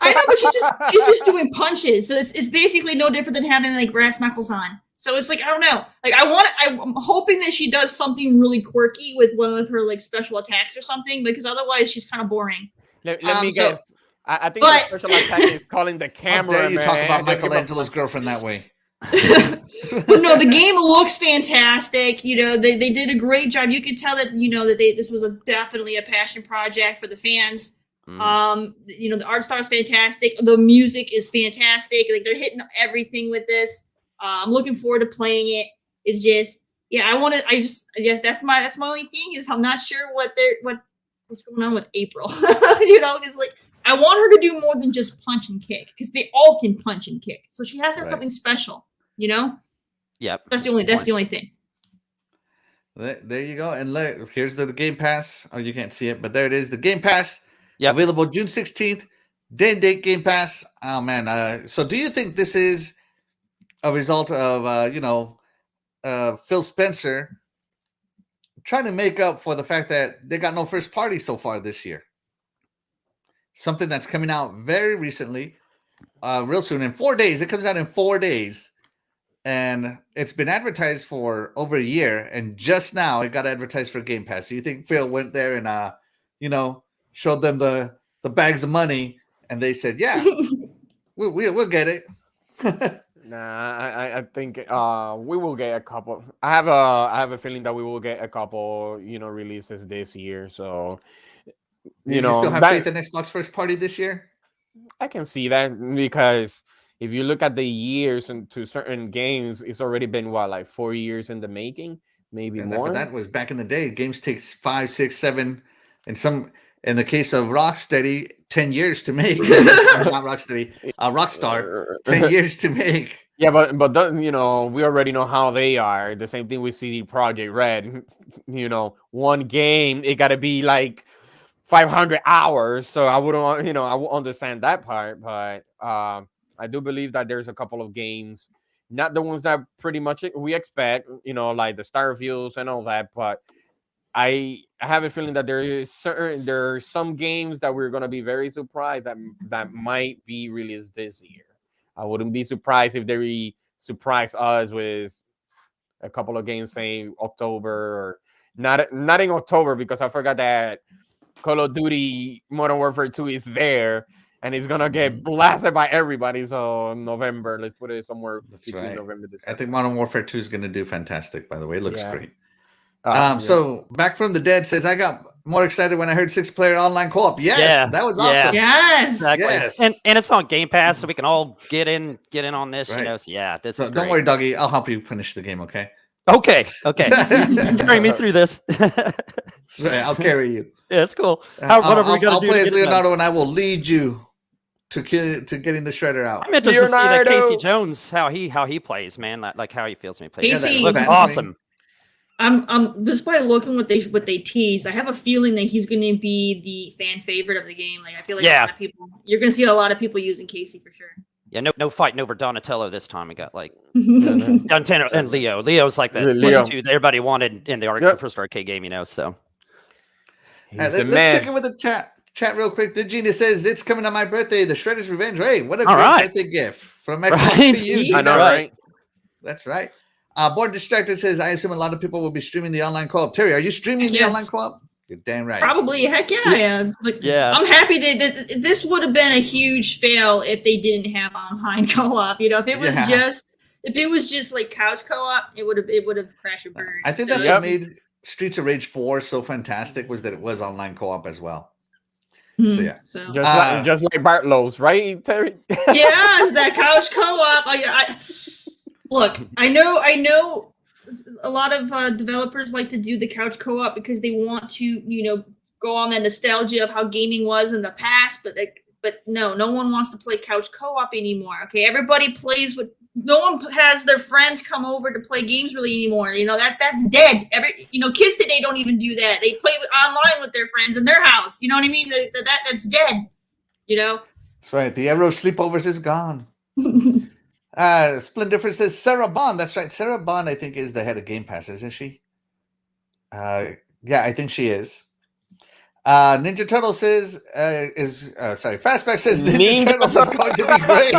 Speaker 2: I know, but she's just doing punches, so it's basically no different than having like brass knuckles on. So it's like I don't know, like I'm hoping that she does something really quirky with one of her like special attacks or something, because otherwise she's kind of boring.
Speaker 3: Let me guess. I think the special attack is calling the camera.
Speaker 1: How dare you talk about Michelangelo's girlfriend that way?
Speaker 2: No, the game looks fantastic. They did a great job. You can tell that this was definitely a passion project for the fans. The art style is fantastic. The music is fantastic. Like they're hitting everything with this. I'm looking forward to playing it. It's just, yeah, I guess that's my only thing is I'm not sure what's going on with April. Because like I want her to do more than just punch and kick because they all can punch and kick. So she has to have something special.
Speaker 4: Yep.
Speaker 2: That's the only thing.
Speaker 1: There you go. And here's the Game Pass. Oh, you can't see it, but there it is. The Game Pass.
Speaker 4: Yep.
Speaker 1: Available June 16th. Day and date Game Pass. Oh, man. So do you think this is a result of, Phil Spencer trying to make up for the fact that they got no first party so far this year? Something that's coming out very recently, real soon. In 4 days. It comes out in 4 days. And it's been advertised for over a year, and just now it got advertised for Game Pass. Do you think Phil went there and showed them the bags of money, and they said, "Yeah, we'll get it"?
Speaker 3: Nah, I think we will get a couple. I have a feeling that we will get a couple, releases this year. So,
Speaker 1: you still have faith in Xbox first party this year?
Speaker 3: I can see that because if you look at the years into certain games, it's already been 4 years in the making, maybe more.
Speaker 1: But that was back in the day. Games takes 5, 6, 7, and in the case of Rocksteady, 10 years to make. Not Rocksteady, Rockstar, 10 years to make.
Speaker 3: Yeah, but we already know how they are. The same thing with CD Projekt Red. One game, it got to be 500 hours. So I wouldn't, I would understand that part, but I do believe that there's a couple of games, not the ones that pretty much we expect, like the star reviews and all that, but I have a feeling that there are some games that we're going to be very surprised that might be released this year. I wouldn't be surprised if they surprise us with a couple of games, say October, or not in October, because I forgot that Call of Duty Modern Warfare 2 is there. And it's gonna get blasted by everybody. So November, let's put it somewhere between November and December.
Speaker 1: I think Modern Warfare 2 is gonna do fantastic. By the way, it looks great. So Back from the Dead says, I got more excited when I heard 6-player online co-op. Yes, that was awesome.
Speaker 2: Yes,
Speaker 4: exactly.
Speaker 1: Yes.
Speaker 4: And it's on Game Pass, so we can all get in on this. So this is great.
Speaker 1: Don't worry, Dougie. I'll help you finish the game. Okay.
Speaker 4: Okay. Carry me through this.
Speaker 1: That's right. I'll carry you.
Speaker 4: Yeah, it's cool.
Speaker 1: I'll play as Leonardo, and I will lead you to getting the shredder out.
Speaker 4: I'm interested to see that Casey Jones, how he plays, man. Like how he feels when he plays.
Speaker 2: Casey
Speaker 4: looks awesome.
Speaker 2: I'm just by looking what they tease. I have a feeling that he's going to be the fan favorite of the game. Like I feel like a lot of people, you're going to see a lot of people using Casey for sure.
Speaker 4: Yeah, no fighting over Donatello this time. We got Donatello and Leo. Leo's like that. Leo. That everybody wanted in the first arcade game, So
Speaker 1: let's check in with the chat real quick. The Genius says it's coming on my birthday. The Shredder's Revenge. Hey, what a great birthday gift from Xbox to you.
Speaker 3: I know, right?
Speaker 1: That's right. Born Distracted says, I assume a lot of people will be streaming the online co-op. Terry, are you streaming the online co-op? You're damn right.
Speaker 2: Probably. Heck yeah. I'm happy that this would have been a huge fail if they didn't have online co-op. If it was just like couch co-op, it would have crashed and burned.
Speaker 1: I think that's what made Streets of Rage 4 so fantastic, was that it was online co-op as well. So
Speaker 3: just like Bartlow's, right, Terry?
Speaker 2: Yes, that couch co-op. Look, I know a lot of developers like to do the couch co-op because they want to, go on that nostalgia of how gaming was in the past. But no one wants to play couch co-op anymore. Okay, everybody plays with. No one has their friends come over to play games really anymore. That's dead. Kids today don't even do that. They play online with their friends in their house. You know what I mean? That's dead.
Speaker 1: That's right. The era of sleepovers is gone. Splendifer says Sarah Bond. That's right. Sarah Bond, I think, is the head of Game Pass, isn't she? Yeah, I think she is. Ninja Turtle says Fastback says Ninja Turtles is going to be great.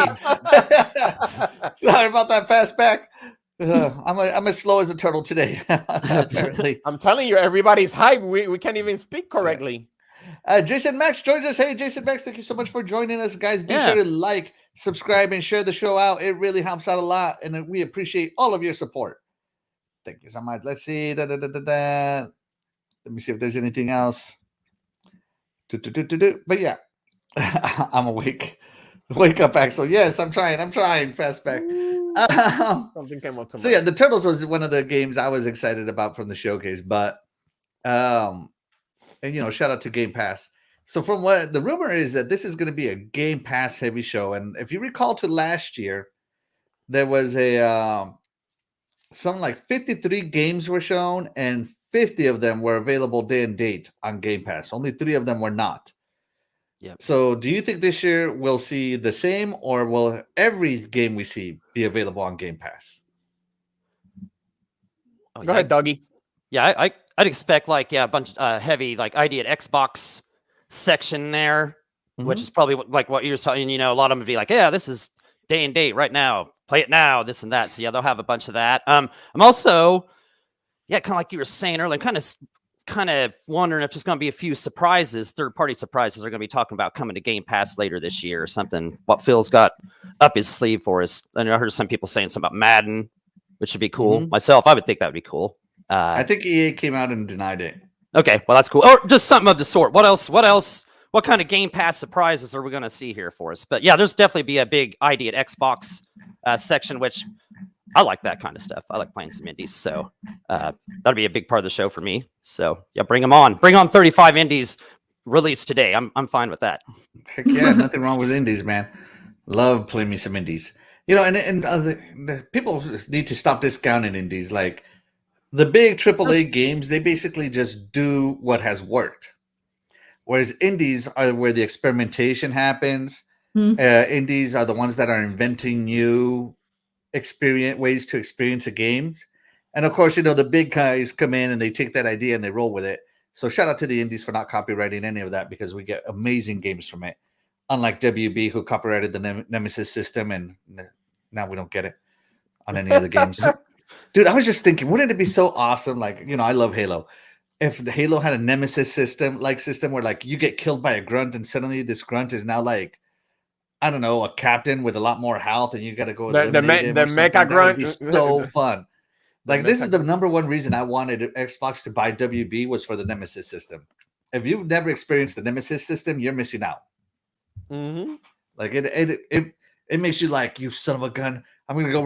Speaker 1: Sorry about that, Fastback. I'm as slow as a turtle today. Apparently,
Speaker 3: I'm telling you, everybody's hype. We can't even speak correctly.
Speaker 1: Jason Max joins us. Hey, Jason Max, thank you so much for joining us, guys. Be sure to like, subscribe, and share the show out. It really helps out a lot, and we appreciate all of your support. Thank you so much. Let's see. Let me see if there's anything else. But yeah, I'm awake. Wake up, Axel. Yes, I'm trying. Fastback.
Speaker 3: Something came up to
Speaker 1: So yeah, the Turtles was one of the games I was excited about from the showcase, but and shout out to Game Pass. So from what the rumor is that this is going to be a Game Pass heavy show, and if you recall to last year, there was a something like 53 games were shown, and 50 of them were available day and date on Game Pass. Only 3 of them were not.
Speaker 4: Yep.
Speaker 1: So do you think this year we'll see the same, or will every game we see be available on Game Pass?
Speaker 4: Oh,
Speaker 3: Go ahead, Dougie.
Speaker 4: Yeah, I'd expect a bunch heavy ID at Xbox section there, which is probably what you're talking. A lot of them would be like, yeah, this is day and date right now, play it now, this and that. So yeah, they'll have a bunch of that. I'm also, kind of like you were saying earlier, kind of wondering if there's going to be a few surprises, third-party surprises they're going to be talking about coming to Game Pass later this year or something. What Phil's got up his sleeve for us. I heard some people saying something about Madden, which would be cool. Myself, I would think that would be cool.
Speaker 1: I think EA came out and denied it.
Speaker 4: Okay, well, that's cool. Or just something of the sort. What else? What kind of Game Pass surprises are we going to see here for us? But yeah, there's definitely be a big ID at Xbox section, which I like that kind of stuff. I like playing some indies. So that'll be a big part of the show for me. So yeah, bring them on. Bring on 35 indies released today. I'm fine with that.
Speaker 1: Heck yeah, nothing wrong with indies, man. Love playing me some indies. The people need to stop discounting indies. Like the big AAA games, they basically just do what has worked. Whereas indies are where the experimentation happens. Indies are the ones that are inventing new ways to experience a game. And of course, the big guys come in and they take that idea and they roll with it. So shout out to the indies for not copyrighting any of that, because we get amazing games from it. Unlike WB, who copyrighted the Nemesis system, and now we don't get it on any of the games. Dude, I was just thinking, wouldn't it be so awesome? Like, I love Halo. If the Halo had a Nemesis system where like you get killed by a grunt and suddenly this grunt is now like, I don't know, a captain with a lot more health, and you got to go
Speaker 3: the mecha grunt.
Speaker 1: That would be so fun. Like this is the number one reason I wanted Xbox to buy WB was for the Nemesis system. If you've never experienced the Nemesis system, you're missing out. Like it makes you like, you son of a gun, I'm gonna go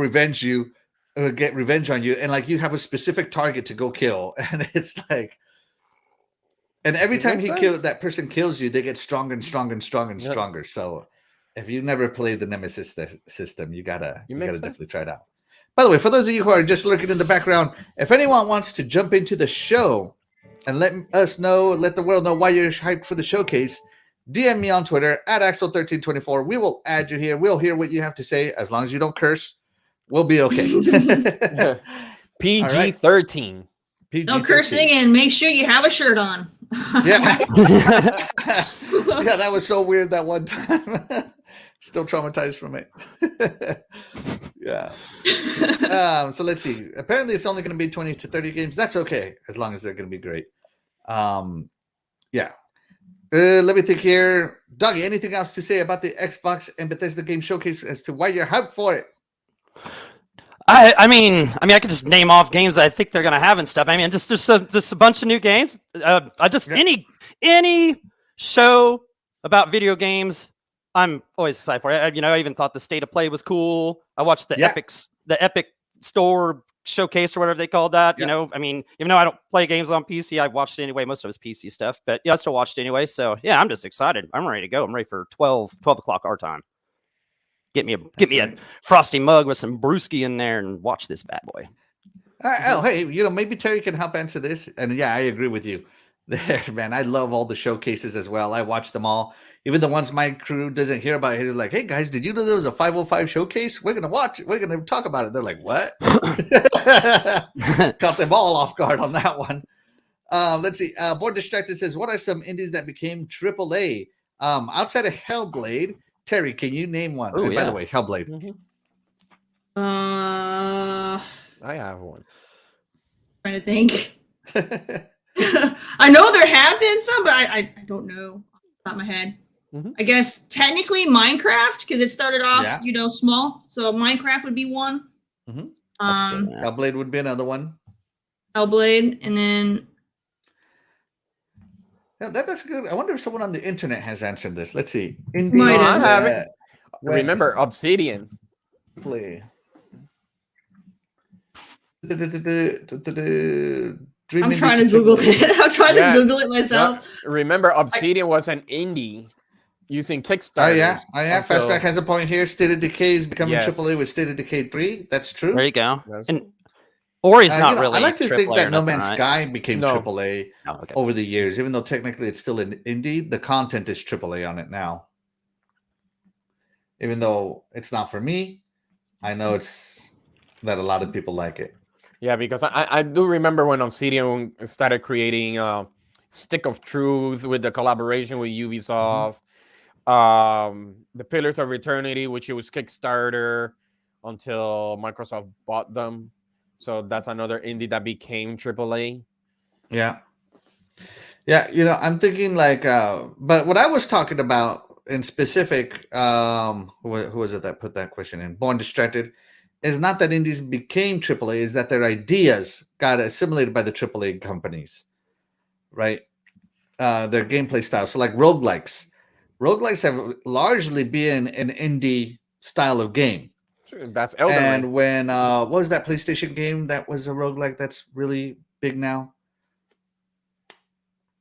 Speaker 1: get revenge on you, and like you have a specific target to go kill, and it's like, and every time that person kills you, they get stronger and stronger and stronger and stronger. So if you've never played the Nemesis system, you gotta definitely try it out. By the way, for those of you who are just lurking in the background, if anyone wants to jump into the show and let the world know why you're hyped for the showcase, DM me on Twitter at Axel1324. We will add you here. We'll hear what you have to say. As long as you don't curse, we'll be okay.
Speaker 3: PG-13.
Speaker 2: No cursing, and make sure you have a shirt on.
Speaker 1: Yeah. Yeah, that was so weird that one time. Still traumatized from it. Yeah. So let's see. Apparently, it's only going to be 20 to 30 games. That's okay, as long as they're going to be great. Yeah. Let me think here. Dougie, anything else to say about the Xbox and Bethesda Game Showcase as to why you're hyped for it?
Speaker 4: I mean, I could just name off games I think they're gonna have and stuff. I mean, just a bunch of new games. Any show about video games, I'm always excited for it. I even thought the State of Play was cool. I watched the Epic Store Showcase or whatever they called that. Even though I don't play games on PC, I watched it anyway. Most of it's PC stuff, but I still watched it anyway. So yeah, I'm just excited. I'm ready to go. I'm ready for 12 o'clock our time. Get me a frosty mug with some brewski in there and watch this bad boy.
Speaker 1: Hey, maybe Terry can help answer this. And yeah, I agree with you there, man. I love all the showcases as well. I watch them all. Even the ones my crew doesn't hear about. It's like, hey guys, did you know there was a 505 showcase? We're gonna watch it. We're gonna talk about it. They're like, what? Caught them all off guard on that one. Let's see. Board Distracted says, what are some indies that became AAA? Outside of Hellblade, Terry, can you name one?
Speaker 4: Ooh,
Speaker 1: by the way, Hellblade.
Speaker 3: I have one.
Speaker 2: Trying to think. I know there have been some, but I don't know off the top of my head. I guess technically Minecraft, because it started off, small. So Minecraft would be one.
Speaker 1: Hellblade would be another one.
Speaker 2: Hellblade, and then
Speaker 1: that's good. I wonder if someone on the internet has answered this. Let's see.
Speaker 2: Might have.
Speaker 3: I haven't. Remember Obsidian.
Speaker 1: Play.
Speaker 2: I'm trying to Google it. I'm trying to Google it myself.
Speaker 3: Remember, Obsidian was an indie using Kickstarter.
Speaker 1: Oh yeah. Fastback has a point here. State of Decay is becoming AAA with State of Decay 3. That's true.
Speaker 4: There you go. And Ori's not really.
Speaker 1: I like to think that No Man's
Speaker 4: right?
Speaker 1: Sky became AAA
Speaker 4: okay.
Speaker 1: over the years, even though technically it's still an indie. The content is AAA on it now. Even though it's not for me, I know it's that a lot of people like it.
Speaker 3: Yeah, because I do remember when Obsidian started creating Stick of Truth with the collaboration with Ubisoft, the Pillars of Eternity, which it was Kickstarter until Microsoft bought them. So that's another indie that became AAA.
Speaker 1: Yeah. Yeah, you know, I'm thinking like, but what I was talking about in specific, who was it that put that question in? Born Distracted, is not that indies became AAA, is that their ideas got assimilated by the AAA companies, right? Their gameplay style. So like roguelikes. Roguelikes have largely been an indie style of game.
Speaker 3: That's Elden Ring.
Speaker 1: And when what was that PlayStation game that was a roguelike that's really big now?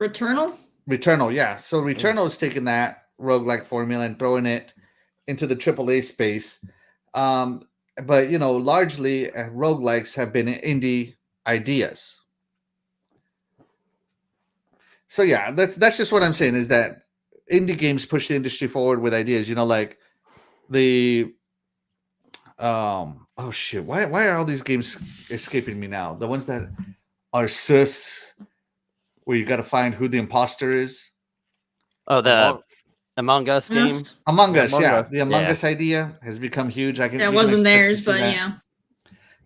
Speaker 2: Returnal,
Speaker 1: yeah. So Returnal is taking that roguelike formula and throwing it into the AAA space. But you know, largely roguelikes have been indie ideas. So yeah, that's just what I'm saying, is that indie games push the industry forward with ideas. You know, like the oh shit, why are all these games escaping me now? The ones that are sus, where you got to find who the imposter is.
Speaker 4: Oh, the Among Us game.
Speaker 1: Among Us, yeah. The Among Us idea has become huge.
Speaker 2: That wasn't theirs, but yeah.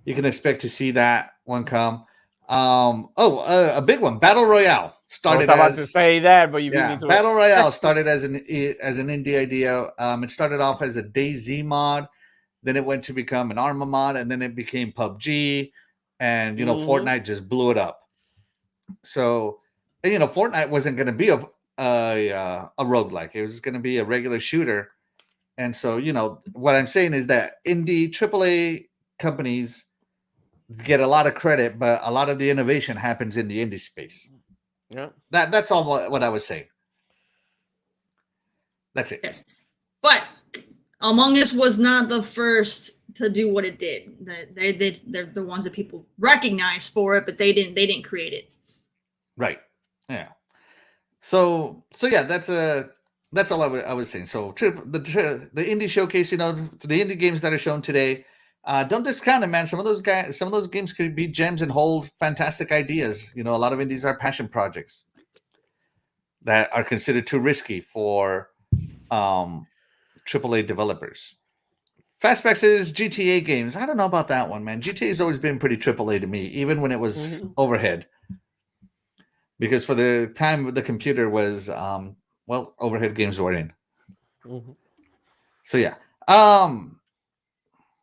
Speaker 1: You can expect to see that one come. A big one, Battle Royale.
Speaker 3: I was about to say that, but you beat me to
Speaker 1: Battle Royale started as an indie idea. It started off as a DayZ mod, then it went to become an Arma mod, and then it became PUBG, and you know, Fortnite just blew it up. So, you know, Fortnite wasn't going to be a roguelike. It was going to be a regular shooter. And so, you know, what I'm saying is that indie AAA companies get a lot of credit, but a lot of the innovation happens in the indie space.
Speaker 3: Yeah.
Speaker 1: That's all what I was saying. That's it.
Speaker 2: Yes. But Among Us was not the first to do what it did. They're the ones that people recognize for it, but they didn't create it.
Speaker 1: Right. Yeah. So yeah, that's all I was saying. So the indie showcase, you know, the indie games that are shown today, don't discount it, man. Some of those games could be gems and hold fantastic ideas. You know, a lot of indies are passion projects that are considered too risky for AAA developers. Fastback says GTA games. I don't know about that one, man. GTA has always been pretty AAA to me, even when it was overhead. Because for the time the computer was, overhead games were in. So yeah.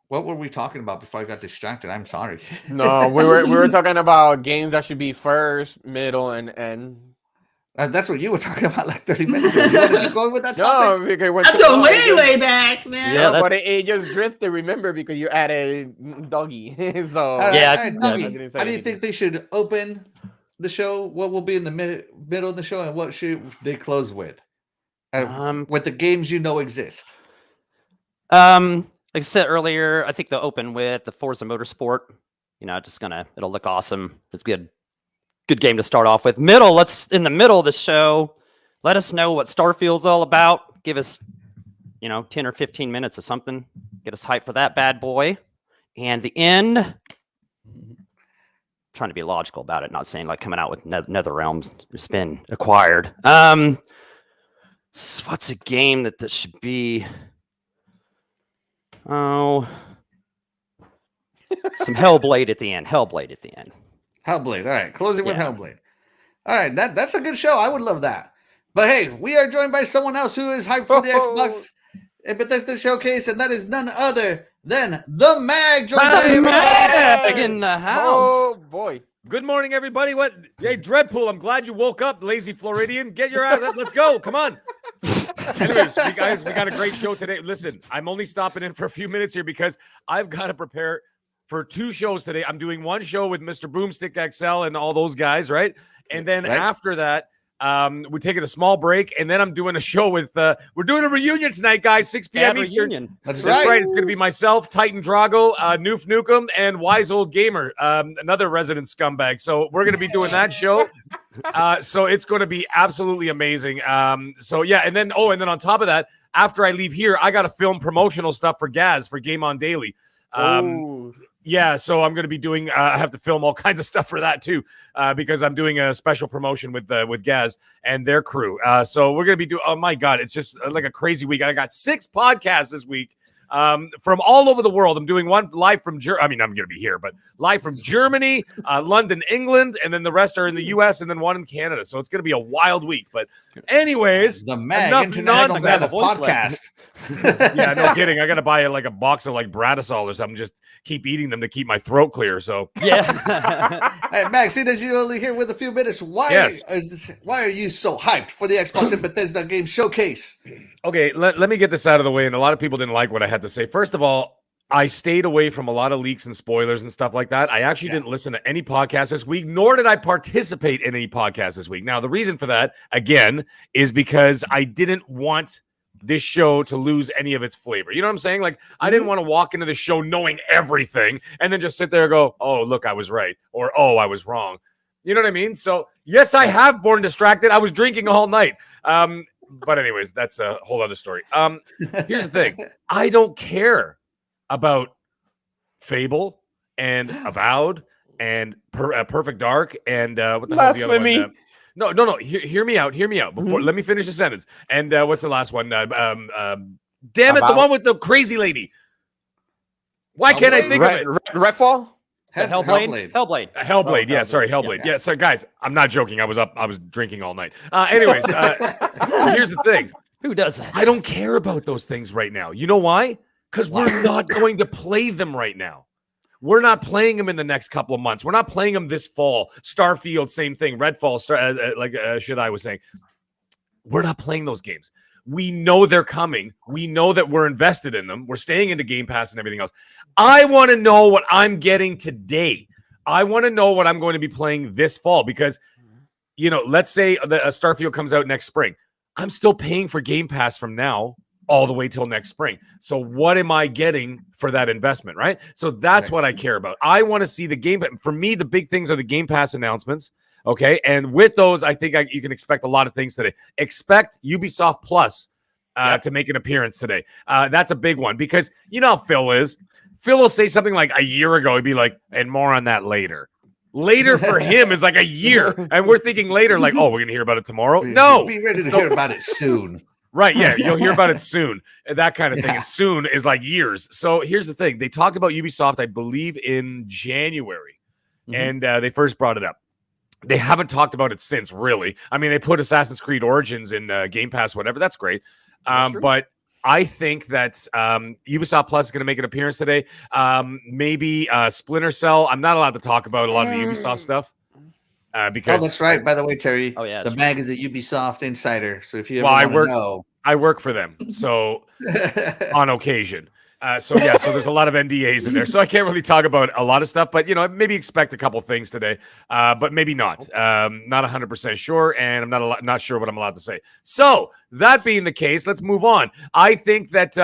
Speaker 1: What were we talking about before I got distracted? I'm sorry.
Speaker 3: No, we were talking about games that should be first, middle, and end.
Speaker 1: That's what you were talking about like 30 minutes ago. You want to keep going with that topic?
Speaker 3: No, because
Speaker 2: that's going way back, man.
Speaker 3: Yeah, but it just drifted. Remember, because you added doggy. So
Speaker 1: right, Doggy, how do you think they should open the show? What will be in the middle of the show, and what should they close with? With the games you know exist.
Speaker 4: Like I said earlier, I think they'll open with the Forza Motorsport. You know, it'll look awesome. It's good game to start off with. In the middle of the show, let us know what Starfield's all about. Give us, 10 or 15 minutes of something. Get us hyped for that bad boy. And the end, trying to be logical about it, not saying like coming out with NetherRealms. It's been acquired. What's a game that should be? Oh, some Hellblade at the end. Hellblade.
Speaker 1: All right. Closing with Hellblade. All right. That's a good show. I would love that. But hey, we are joined by someone else who is hyped for the Xbox Bethesda Showcase, and that is none other than the Mag.
Speaker 4: Mag in the house.
Speaker 3: Oh, boy.
Speaker 5: Good morning, everybody. Hey, Dreadpool, I'm glad you woke up, lazy Floridian. Get your ass up. Let's go. Come on. Anyways, we got a great show today. Listen, I'm only stopping in for a few minutes here because I've got to prepare for 2 shows today. I'm doing one show with Mr. Boomstick XL and all those guys, right? And then after that, we're taking a small break, and then I'm doing a show with we're doing a reunion tonight, guys, 6 p.m. Eastern.
Speaker 4: Reunion.
Speaker 1: That's
Speaker 5: That's
Speaker 1: right.
Speaker 5: right. It's going to be myself, Titan Drago, Noof Nukem, and Wise Old Gamer, another resident scumbag. So we're going to be doing that show. So it's going to be absolutely amazing. So yeah, and then on top of that, after I leave here, I got to film promotional stuff for Gaz for Game On Daily. Yeah, so I'm going to be doing. I have to film all kinds of stuff for that too, because I'm doing a special promotion with Gaz and their crew. So we're going to be doing. Oh my God, it's just like a crazy week. I got 6 podcasts this week from all over the world. I'm doing one live from Germany. I mean, I'm going to be here, but live from Germany, London, England, and then the rest are in the U.S. and then one in Canada. So it's going to be a wild week. But anyways,
Speaker 1: The Mag
Speaker 5: enough
Speaker 1: International
Speaker 5: nonsense.
Speaker 1: Madness
Speaker 4: Voice
Speaker 1: podcast.
Speaker 5: Yeah, no kidding. I got to buy like a box of like Bradisol or something. Just keep eating them to keep my throat clear. So
Speaker 4: Yeah.
Speaker 1: Hey, Max, seeing as you're only here with a few minutes, why are you so hyped for the Xbox and Bethesda Games Showcase?
Speaker 5: okay, let me get this out of the way. And a lot of people didn't like what I had to say. First of all, I stayed away from a lot of leaks and spoilers and stuff like that. I actually didn't listen to any podcasts this week, nor did I participate in any podcasts this week. Now, the reason for that, again, is because I didn't want this show to lose any of its flavor. You know what I'm saying? Like, I didn't want to walk into the show knowing everything and then just sit there and go, oh, look, I was right. Or, oh, I was wrong. You know what I mean? So, yes, I have born distracted. I was drinking all night. But anyways, that's a whole other story. Here's the thing. I don't care about Fable and Avowed and Perfect Dark and what the hell is the other one? No. Hear me out. Hear me out. Before let me finish the sentence. And what's the last one? Damn it, the one with the crazy lady. Why can't I think of it?
Speaker 3: Redfall?
Speaker 1: Hellblade.
Speaker 4: Hellblade.
Speaker 5: Hellblade. Yeah, sorry, Hellblade. Yeah, so guys, I'm not joking. I was drinking all night. Anyways, here's the thing.
Speaker 4: Who does that?
Speaker 5: I don't care about those things right now. You know why? Because we're not going to play them right now. We're not playing them in the next couple of months. We're not playing them this fall. Starfield, same thing. Redfall, like Shaddai was saying. We're not playing those games. We know they're coming. We know that we're invested in them. We're staying into Game Pass and everything else. I want to know what I'm getting today. I want to know what I'm going to be playing this fall because, you know, let's say that Starfield comes out next spring. I'm still paying for Game Pass from now all the way till next spring. So what am I getting for that investment, right? So that's what I care about. I want to see the game. For me, the big things are the Game Pass announcements, okay? And with those, I think you can expect a lot of things today. Expect Ubisoft Plus to make an appearance today. That's a big one because you know how Phil is. Phil will say something like a year ago. He'd be like, and more on that later. Later for him is like a year. And we're thinking later like, oh, we're going to hear about it tomorrow. No.
Speaker 1: Be ready to hear about it soon.
Speaker 5: Right, yeah, you'll hear about it soon, that kind of thing. And soon is like years. So here's the thing. They talked about Ubisoft, I believe, in January, and they first brought it up. They haven't talked about it since, really. I mean, they put Assassin's Creed Origins in Game Pass, whatever. That's great. But I think that Ubisoft Plus is going to make an appearance today. Maybe Splinter Cell. I'm not allowed to talk about a lot of the Ubisoft stuff. Because
Speaker 1: that's right. By the way, Terry,
Speaker 4: the
Speaker 1: Mag is a Ubisoft insider. So if you ever want to know,
Speaker 5: I work for them. So on occasion. So there's a lot of NDAs in there. So I can't really talk about a lot of stuff, but you know, maybe expect a couple things today. But maybe not. Not 100% sure, and I'm not sure what I'm allowed to say. So that being the case, let's move on. I think that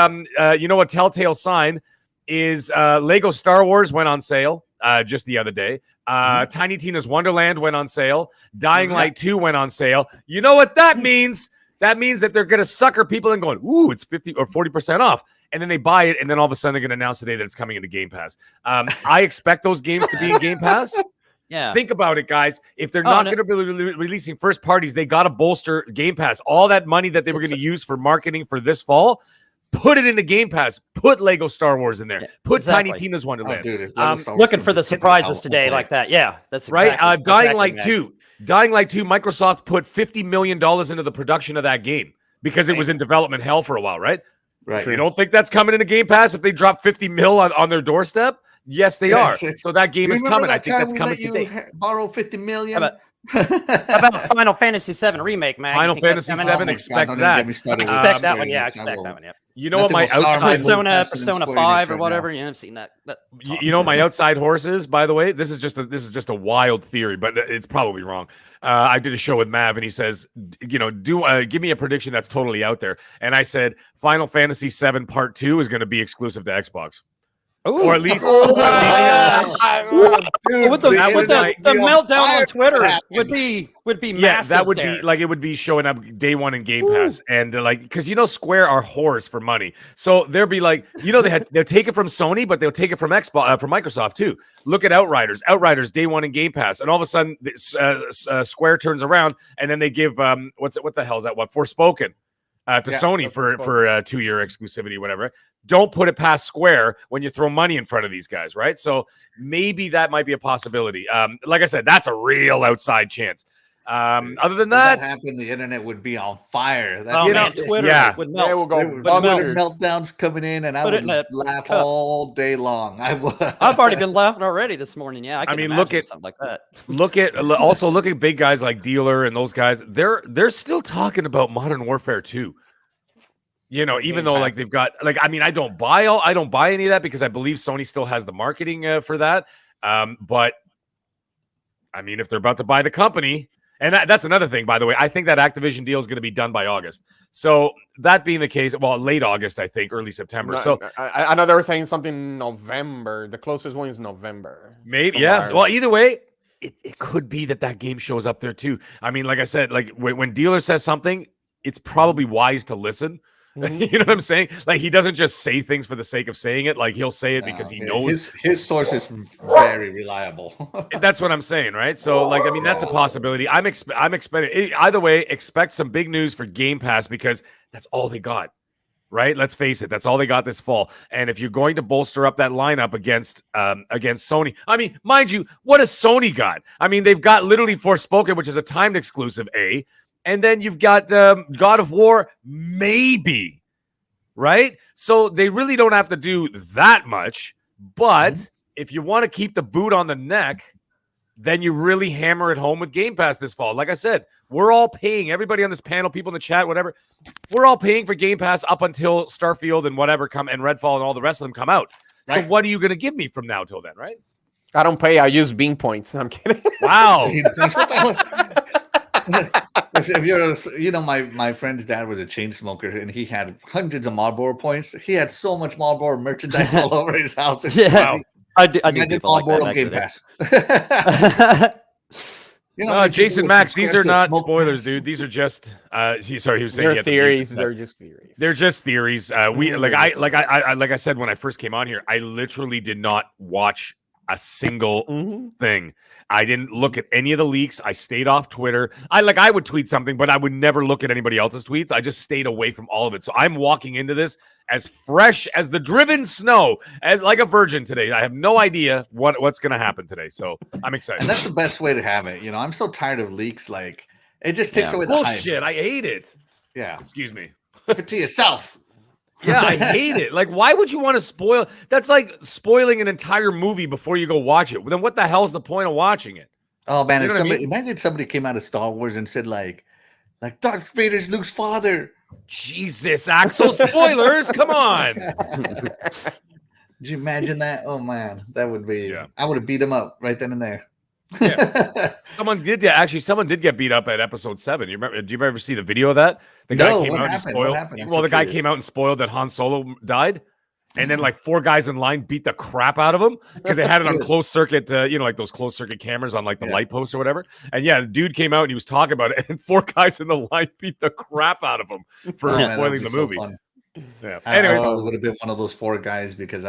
Speaker 5: you know, a telltale sign is Lego Star Wars went on sale just the other day. Tiny Tina's Wonderland went on sale. Dying Light 2 went on sale. You know what that means? That means that they're going to sucker people and going, ooh, it's 50 or 40% off. And then they buy it, and then all of a sudden they're going to announce today that it's coming into Game Pass. I expect those games to be in Game Pass.
Speaker 4: Yeah.
Speaker 5: Think about it, guys. If they're not going to be releasing first parties, they got to bolster Game Pass. All that money that they were going to use for marketing for this fall, put it into Game Pass. Put Lego Star Wars in there.
Speaker 4: Yeah,
Speaker 5: put
Speaker 4: exactly.
Speaker 5: Tiny Tina's Wonderland.
Speaker 4: Looking for the surprises today like that. Yeah, that's exactly,
Speaker 5: right. Dying Light 2. Dying Light 2, Microsoft put $50 million into the production of that game because it was in development hell for a while, right?
Speaker 1: Right.
Speaker 5: You don't think that's coming into Game Pass if they drop 50 mil on their doorstep? Yes, they are. So that game is coming. I think that's coming today.
Speaker 1: Borrow 50 million.
Speaker 4: How about Final Fantasy VII Remake, man?
Speaker 5: Final Fantasy VII, expect that.
Speaker 4: Expect that one. Yeah, expect that one. Yeah.
Speaker 5: You know what my
Speaker 1: Nothing will sour my
Speaker 5: outside
Speaker 1: mood
Speaker 4: Persona
Speaker 1: faster than
Speaker 4: Persona
Speaker 1: Square Enix
Speaker 4: 5 or
Speaker 1: right
Speaker 4: whatever.
Speaker 1: now.
Speaker 4: Yeah, I've seen that.
Speaker 5: you know what my outside horse is, by the way. This is just a wild theory, but it's probably wrong. I did a show with Mav, and he says, give me a prediction that's totally out there. And I said, Final Fantasy VII Part 2 is going to be exclusive to Xbox. Or at least,
Speaker 1: Dude,
Speaker 4: with the
Speaker 1: internet
Speaker 4: meltdown on Twitter
Speaker 1: happened.
Speaker 4: would be
Speaker 5: yeah,
Speaker 4: massive.
Speaker 5: that would
Speaker 4: there.
Speaker 5: be like it would be showing up day one in Game Pass, and because Square are whores for money, so they'll be like, they'll take it from Sony, but they'll take it from Xbox, from Microsoft too. Look at Outriders day one in Game Pass, and all of a sudden, Square turns around and then they give what the hell is that? Forspoken. To Sony for a 2-year exclusivity, whatever. Don't put it past Square when you throw money in front of these guys, right? So maybe that might be a possibility. Like I said, that's a real outside chance. Other than
Speaker 1: If
Speaker 5: that,
Speaker 1: happened, the internet would be on fire.
Speaker 4: Twitter
Speaker 5: Yeah.
Speaker 4: would melt.
Speaker 3: They will go
Speaker 1: Twitter
Speaker 3: bonkers.
Speaker 1: meltdowns coming in, and I
Speaker 4: Put it
Speaker 1: would
Speaker 4: in a
Speaker 1: laugh
Speaker 4: cup.
Speaker 1: all day long. I would.
Speaker 4: I've already been laughing already this morning. Yeah, I
Speaker 5: mean,
Speaker 4: can
Speaker 5: look
Speaker 4: imagine
Speaker 5: at-
Speaker 4: something like that.
Speaker 5: look at big guys like Dealer and those guys. They're still talking about Modern Warfare 2. Even though like they've got I don't buy any of that because I believe Sony still has the marketing for that. But I mean, if they're about to buy the company, and that's another thing, by the way, I think that Activision deal is going to be done by August. So that being the case, well, late August, I think, early September. So
Speaker 3: I know they were saying something November. The closest one is November.
Speaker 5: maybe,
Speaker 3: from
Speaker 5: yeah.
Speaker 3: Ireland.
Speaker 5: Well, either way, it could be that game shows up there too. I mean, like I said, like when Dealer says something, it's probably wise to listen.
Speaker 3: Mhm.
Speaker 5: You know what I'm saying? Like he doesn't just say things for the sake of saying it. Like he'll say it because he knows.
Speaker 1: his source is very reliable.
Speaker 5: That's what I'm saying, right? So, like, I mean, that's a possibility. I'm expecting either way. Expect some big news for Game Pass because that's all they got, right? Let's face it, that's all they got this fall. And if you're going to bolster up that lineup against Sony, I mean, mind you, what has Sony got? I mean, they've got literally Forspoken, which is a timed exclusive, and then you've got God of War, maybe, right? So they really don't have to do that much. But if you want to keep the boot on the neck, then you really hammer it home with Game Pass this fall. Like I said, we're all paying, everybody on this panel, people in the chat, whatever, we're all paying for Game Pass up until Starfield and whatever come, and Redfall and all the rest of them come out. So
Speaker 1: Right.
Speaker 5: what are you going to give me from now till then, right?
Speaker 3: I don't pay. I use Bing points. I'm kidding.
Speaker 5: Wow.
Speaker 1: If you're, my friend's dad was a chain smoker, and he had hundreds of Marlboro points. He had so much Marlboro merchandise all over his house. It's
Speaker 4: Yeah.
Speaker 1: crazy.
Speaker 4: I do
Speaker 1: Imagine
Speaker 4: people like
Speaker 1: Marlboro
Speaker 4: that,
Speaker 1: Game
Speaker 4: actually.
Speaker 1: Pass. How many
Speaker 5: Jason
Speaker 1: people
Speaker 5: Max,
Speaker 1: would
Speaker 5: these are
Speaker 1: subscribe to
Speaker 5: not
Speaker 1: Smoke
Speaker 5: spoilers,
Speaker 1: Packs?
Speaker 5: dude. These are just he was saying he
Speaker 3: They're
Speaker 5: had to
Speaker 3: theories.
Speaker 5: leave.
Speaker 3: They're just theories.
Speaker 5: They're just theories. Like I said when I first came on here, I literally did not watch a single thing. I didn't look at any of the leaks. I stayed off Twitter. I would tweet something, but I would never look at anybody else's tweets. I just stayed away from all of it. So I'm walking into this as fresh as the driven snow, as like a virgin today. I have no idea what's going to happen today. So I'm excited.
Speaker 1: And that's the best way to have it. I'm so tired of leaks. Like it just takes away the
Speaker 5: Bullshit.
Speaker 1: hype.
Speaker 5: I hate it.
Speaker 1: Yeah,
Speaker 5: Excuse me.
Speaker 1: keep it to yourself.
Speaker 5: Yeah, I hate it. Like, why would you want to spoil? That's like spoiling an entire movie before you go watch it. Then what the hell's the point of watching it?
Speaker 1: Oh man,
Speaker 5: You
Speaker 1: if
Speaker 5: know what I
Speaker 1: somebody imagine somebody came out of Star Wars and said like Darth Vader's Luke's father.
Speaker 5: Jesus, Axel, spoilers! Come on.
Speaker 1: Did you imagine that? Oh man, that would be.
Speaker 5: Yeah.
Speaker 1: I would have beat him up right then and there.
Speaker 5: Yeah. Someone did get beat up at episode 7. You remember? Did you ever see the video of that? The guy
Speaker 1: No,
Speaker 5: came
Speaker 1: what
Speaker 5: out and
Speaker 1: happened? What
Speaker 5: spoiled.
Speaker 1: happened? I'm
Speaker 5: Well,
Speaker 1: so
Speaker 5: the guy
Speaker 1: curious.
Speaker 5: came out and spoiled that Han Solo died. And then like 4 guys in line beat the crap out of him because they had it on closed circuit, like those closed circuit cameras on like the light posts or whatever. And yeah, the dude came out and he was talking about it, and 4 guys in the line beat the crap out of him for
Speaker 1: Oh, man, that'd
Speaker 5: spoiling
Speaker 1: be
Speaker 5: the
Speaker 1: so
Speaker 5: movie.
Speaker 1: fun.
Speaker 5: Yeah.
Speaker 1: I
Speaker 5: Anyways,
Speaker 1: would have been one of those 4 guys because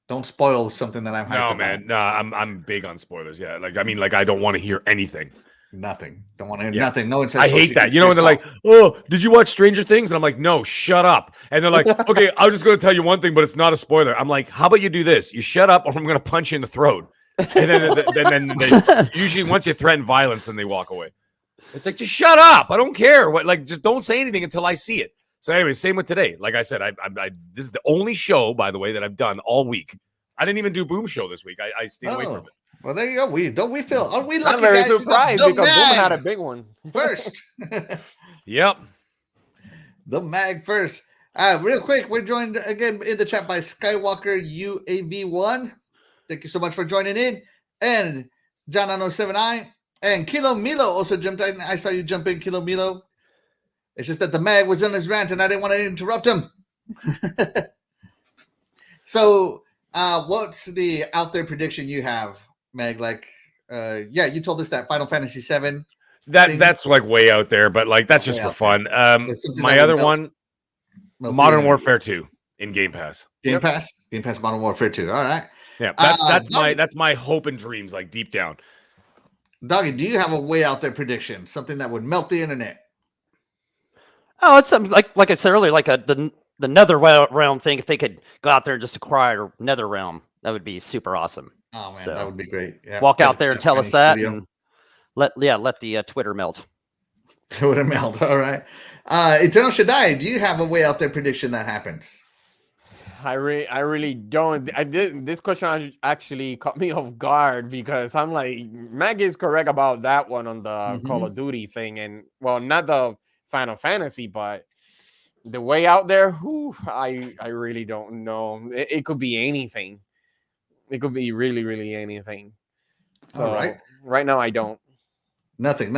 Speaker 1: don't spoil something that I'm hyped
Speaker 5: no,
Speaker 1: about.
Speaker 5: man, no, I'm big on spoilers. Yeah, I don't want to hear anything.
Speaker 1: Nothing. Don't want to hear
Speaker 5: Yeah.
Speaker 1: nothing. No
Speaker 5: I hate that. You know when they're like, "Oh, did you watch Stranger Things?" And I'm like, "No, shut up." And they're like, "Okay, I was just going to tell you one thing, but it's not a spoiler." I'm like, "How about you do this? You shut up, or I'm going to punch you in the throat." And then they, usually once you threaten violence, then they walk away. It's like, just shut up. I don't care. Just don't say anything until I see it. So anyway, same with today. Like I said, I this is the only show, by the way, that I've done all week. I didn't even do Boom Show this week. I stayed away from it.
Speaker 1: Well, there you go. Are we lucky?
Speaker 3: I'm very
Speaker 1: guys? We got
Speaker 3: surprised
Speaker 1: the
Speaker 3: because Boom had a
Speaker 1: mag
Speaker 3: big one.
Speaker 1: first.
Speaker 5: Yep.
Speaker 1: The mag first. Real quick, we're joined again in the chat by Skywalker UAV1. Thank you so much for joining in. And John 079 and Kilo Milo also jumped in. I saw you jump in, Kilo Milo. It's just that the mag was on his rant and I didn't want to interrupt him. So, what's the out there prediction you have, Meg? Like, you told us that Final Fantasy VII.
Speaker 5: That's like way out there, but like that's just for fun. My other one, Modern Warfare 2 in Game Pass.
Speaker 1: Game Pass Modern Warfare 2. All right.
Speaker 5: Yeah, that's my hope and dreams, like deep down.
Speaker 1: Doggy, do you have a way out there prediction? Something that would melt the internet?
Speaker 4: Oh, it's something like I said earlier, like the Nether Realm thing. If they could go out there and just acquire Nether Realm, that would be super awesome.
Speaker 1: Oh man, that would be great. Yeah.
Speaker 4: Walk out there and tell us that, and let the Twitter melt.
Speaker 1: Twitter melt. All right. Eternal Shaddai, do you have a way out there prediction that happens?
Speaker 3: I really don't. This question actually caught me off guard because I'm like, Mag is correct about that one on the Call of Duty thing, and well, not the Final Fantasy, but the way out there, I really don't know. It could be anything. It could be really anything. So right now I don't.
Speaker 1: Nothing.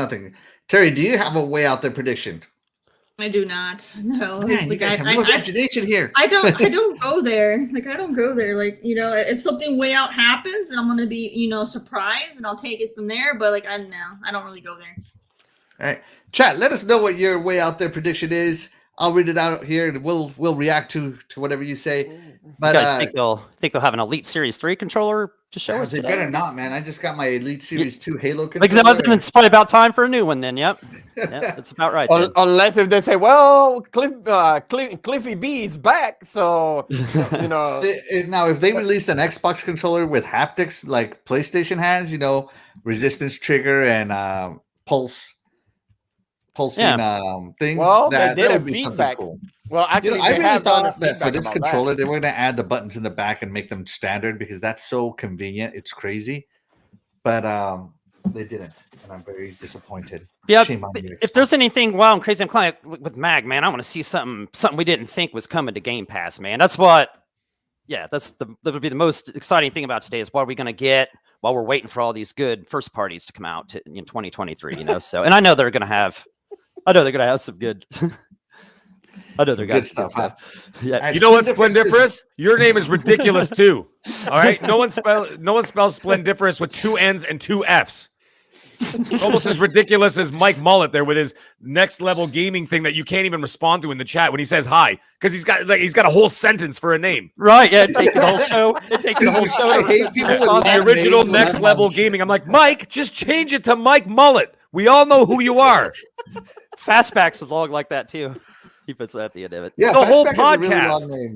Speaker 1: Terri, do you have a way out there prediction?
Speaker 2: I do not. No,
Speaker 1: Man,
Speaker 2: it's
Speaker 1: you
Speaker 2: like
Speaker 1: guys have no imagination here.
Speaker 2: I don't go there. Like I don't go there. Like, you know, if something way out happens, I'm gonna be, you know, surprised and I'll take it from there. But like I don't really go there.
Speaker 1: All right. Chat, let us know what your way out there prediction is. I'll read it out here and we'll react to whatever you say. But
Speaker 4: you guys think they'll have an Elite Series 3 controller to show us?
Speaker 1: They
Speaker 4: today?
Speaker 1: better not, man. I just got my Elite Series 2 Halo controller.
Speaker 4: Exactly. It's probably about time for a new one then. Yep. That's about right.
Speaker 3: Unless if they say, well, Cliffy B is back, so you know.
Speaker 1: Now, if they released an Xbox controller with haptics like PlayStation has, you know, resistance trigger and pulsing things,
Speaker 3: well,
Speaker 1: that would be
Speaker 3: feedback.
Speaker 1: something cool.
Speaker 3: Well, actually,
Speaker 1: You know, I really thought that for this
Speaker 3: about
Speaker 1: controller, they were going to add the buttons in the back and make them standard because that's so convenient. It's crazy. But they didn't. And I'm very disappointed.
Speaker 4: Yeah.
Speaker 1: Shame on you,
Speaker 4: If there's anything wild and crazy, I'm kind of with Mag, man. I want to see something we didn't think was coming to Game Pass, man. That's what, that would be the most exciting thing about today is what are we going to get while we're waiting for all these good first parties to come out in 2023, you know? So, and I know they're going to have some good. I know they're good stuff. Huh?
Speaker 5: Yeah, you know what Splendiferous? Your name is ridiculous too. All right, no one spells Splendiferous with 2 N's and 2 F's. It's almost as ridiculous as Mike Mullet there with his next level gaming thing that you can't even respond to in the chat when he says hi because he's got a whole sentence for a name.
Speaker 4: Right? Yeah, take the whole show.
Speaker 5: The original next level gaming. I'm like, Mike, just change it to Mike Mullet. We all know who you are.
Speaker 4: Fastback's a log like that too. He puts that at the end of it.
Speaker 1: Yeah,
Speaker 5: the whole podcast.
Speaker 1: Really long name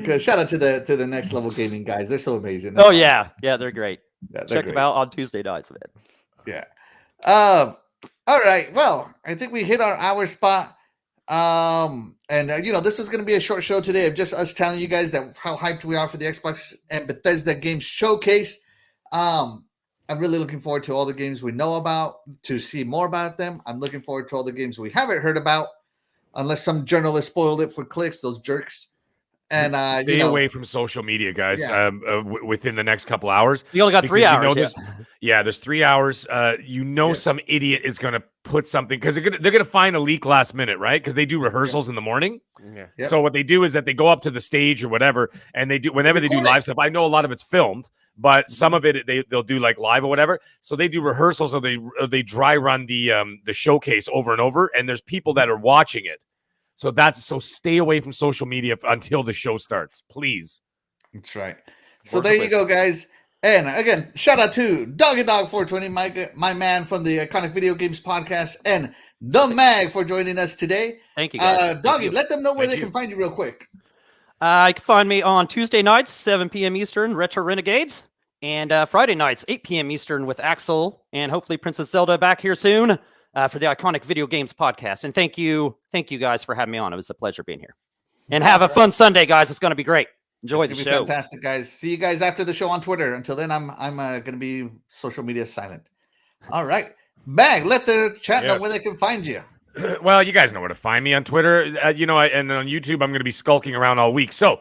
Speaker 1: too. Shout out to the next level gaming guys. They're so amazing.
Speaker 4: Yeah, they're great.
Speaker 1: Yeah,
Speaker 4: Check them out on Tuesday nights, man.
Speaker 1: Yeah. All right. Well, I think we hit our hour spot. You know, this was going to be a short show today of just us telling you guys that how hyped we are for the Xbox and Bethesda Games Showcase. I'm really looking forward to all the games we know about, to see more about them. I'm looking forward to all the games we haven't heard about, unless some journalist spoiled it for clicks, those jerks. And
Speaker 5: stay away from social media, guys.
Speaker 1: Yeah.
Speaker 5: Within the next couple hours,
Speaker 4: you only got 3 hours.
Speaker 5: There's 3 hours. Some idiot is going to put something because they're going to find a leak last minute, right? Because they do rehearsals in the morning.
Speaker 3: Yeah.
Speaker 1: Yep.
Speaker 5: So what they do is that they go up to the stage or whatever, and they do whenever they do live stuff. I know a lot of it's filmed, but some of it they'll do like live or whatever. So they do rehearsals, or they dry run the showcase over and over, and there's people that are watching it. So stay away from social media until the show starts, please.
Speaker 1: That's right. So there you go, guys. And again, shout out to Doggy Dog 420, my man from the Iconic Video Games Podcast, and the Mag for joining us today.
Speaker 4: Thank you, guys.
Speaker 1: Doggy, let them know where they can find you real quick.
Speaker 4: You can find me on Tuesday nights, 7 p.m. Eastern, Retro Renegades, and Friday nights, 8 p.m. Eastern with Axel and hopefully Princess Zelda back here soon. For the Iconic Video Games Podcast. And thank you guys for having me on. It was a pleasure being here. And have a fun Sunday, guys. It's going to be great. Enjoy the show.
Speaker 1: Fantastic, guys. See you guys after the show on Twitter. Until then, I'm going to be social media silent. All right. Bag, let the chat know where they can find you.
Speaker 5: Well, you guys know where to find me on Twitter. And on YouTube, I'm going to be skulking around all week. So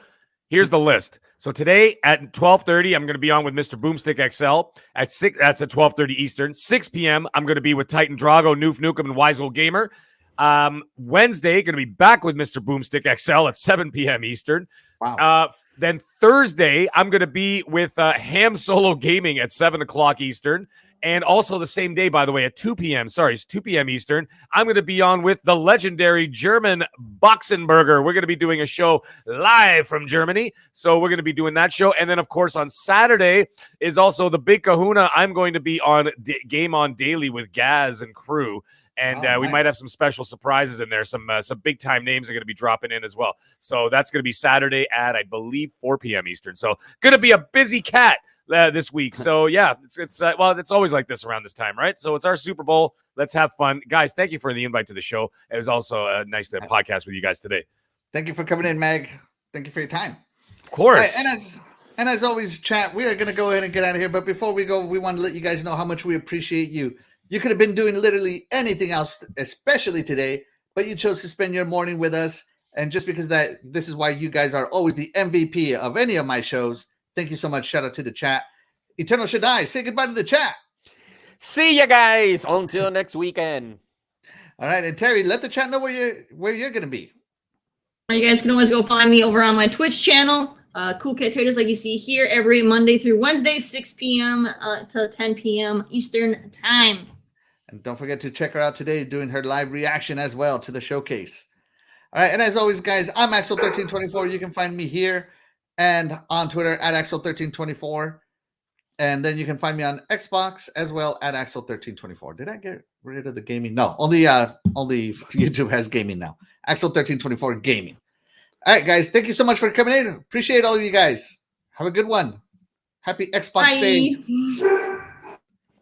Speaker 5: here's the list. So today at 12:30, I'm going to be on with Mr. Boomstick XL at 6. That's at 12:30 Eastern. 6 p.m. I'm going to be with Titan Drago, Noof Nukem, and Wise Old Gamer. Wednesday, going to be back with Mr. Boomstick XL at 7 p.m. Eastern.
Speaker 1: Wow.
Speaker 5: Then Thursday, I'm going to be with Ham Solo Gaming at 7 o'clock Eastern. And also the same day, by the way, at 2 p.m. Sorry, it's 2 p.m. Eastern. I'm going to be on with the legendary German Boxenberger. We're going to be doing a show live from Germany. So we're going to be doing that show. And then, of course, on Saturday is also the big kahuna. I'm going to be on Game On Daily with Gaz and crew. And we might have some special surprises in there. Some big-time names are going to be dropping in as well. So that's going to be Saturday at, I believe, 4 p.m. Eastern. So going to be a busy cat this week. So yeah, it's always like this around this time, right? So it's our Super Bowl. Let's have fun, guys. Thank you for the invite to the show. It was also nice to podcast with you guys today.
Speaker 1: Thank you for coming in, Meg. Thank you for your time.
Speaker 5: Of course.
Speaker 1: Right, and as always, chat, we are going to go ahead and get out of here. But before we go, we want to let you guys know how much we appreciate you. You could have been doing literally anything else, especially today, but you chose to spend your morning with us. And just because this is why you guys are always the MVP of any of my shows. Thank you so much. Shout out to the chat. Eternal Shaddai, say goodbye to the chat.
Speaker 3: See you guys until next weekend.
Speaker 1: All right, and Terry, let the chat know where you're going to be.
Speaker 2: You guys can always go find me over on my Twitch channel, Coolcat Terri, like you see here, every Monday through Wednesday, 6 p.m. to 10 p.m. Eastern time.
Speaker 1: And don't forget to check her out today, doing her live reaction as well to the showcase. All right, and as always, guys, I'm Axel1324. You can find me here and on Twitter at Axel1324. And then you can find me on Xbox as well at Axel1324. Did I get rid of the gaming? No, only YouTube has gaming now. Axel1324 Gaming. All right, guys, thank you so much for coming in. Appreciate all of you guys. Have a good one. Happy Xbox Day.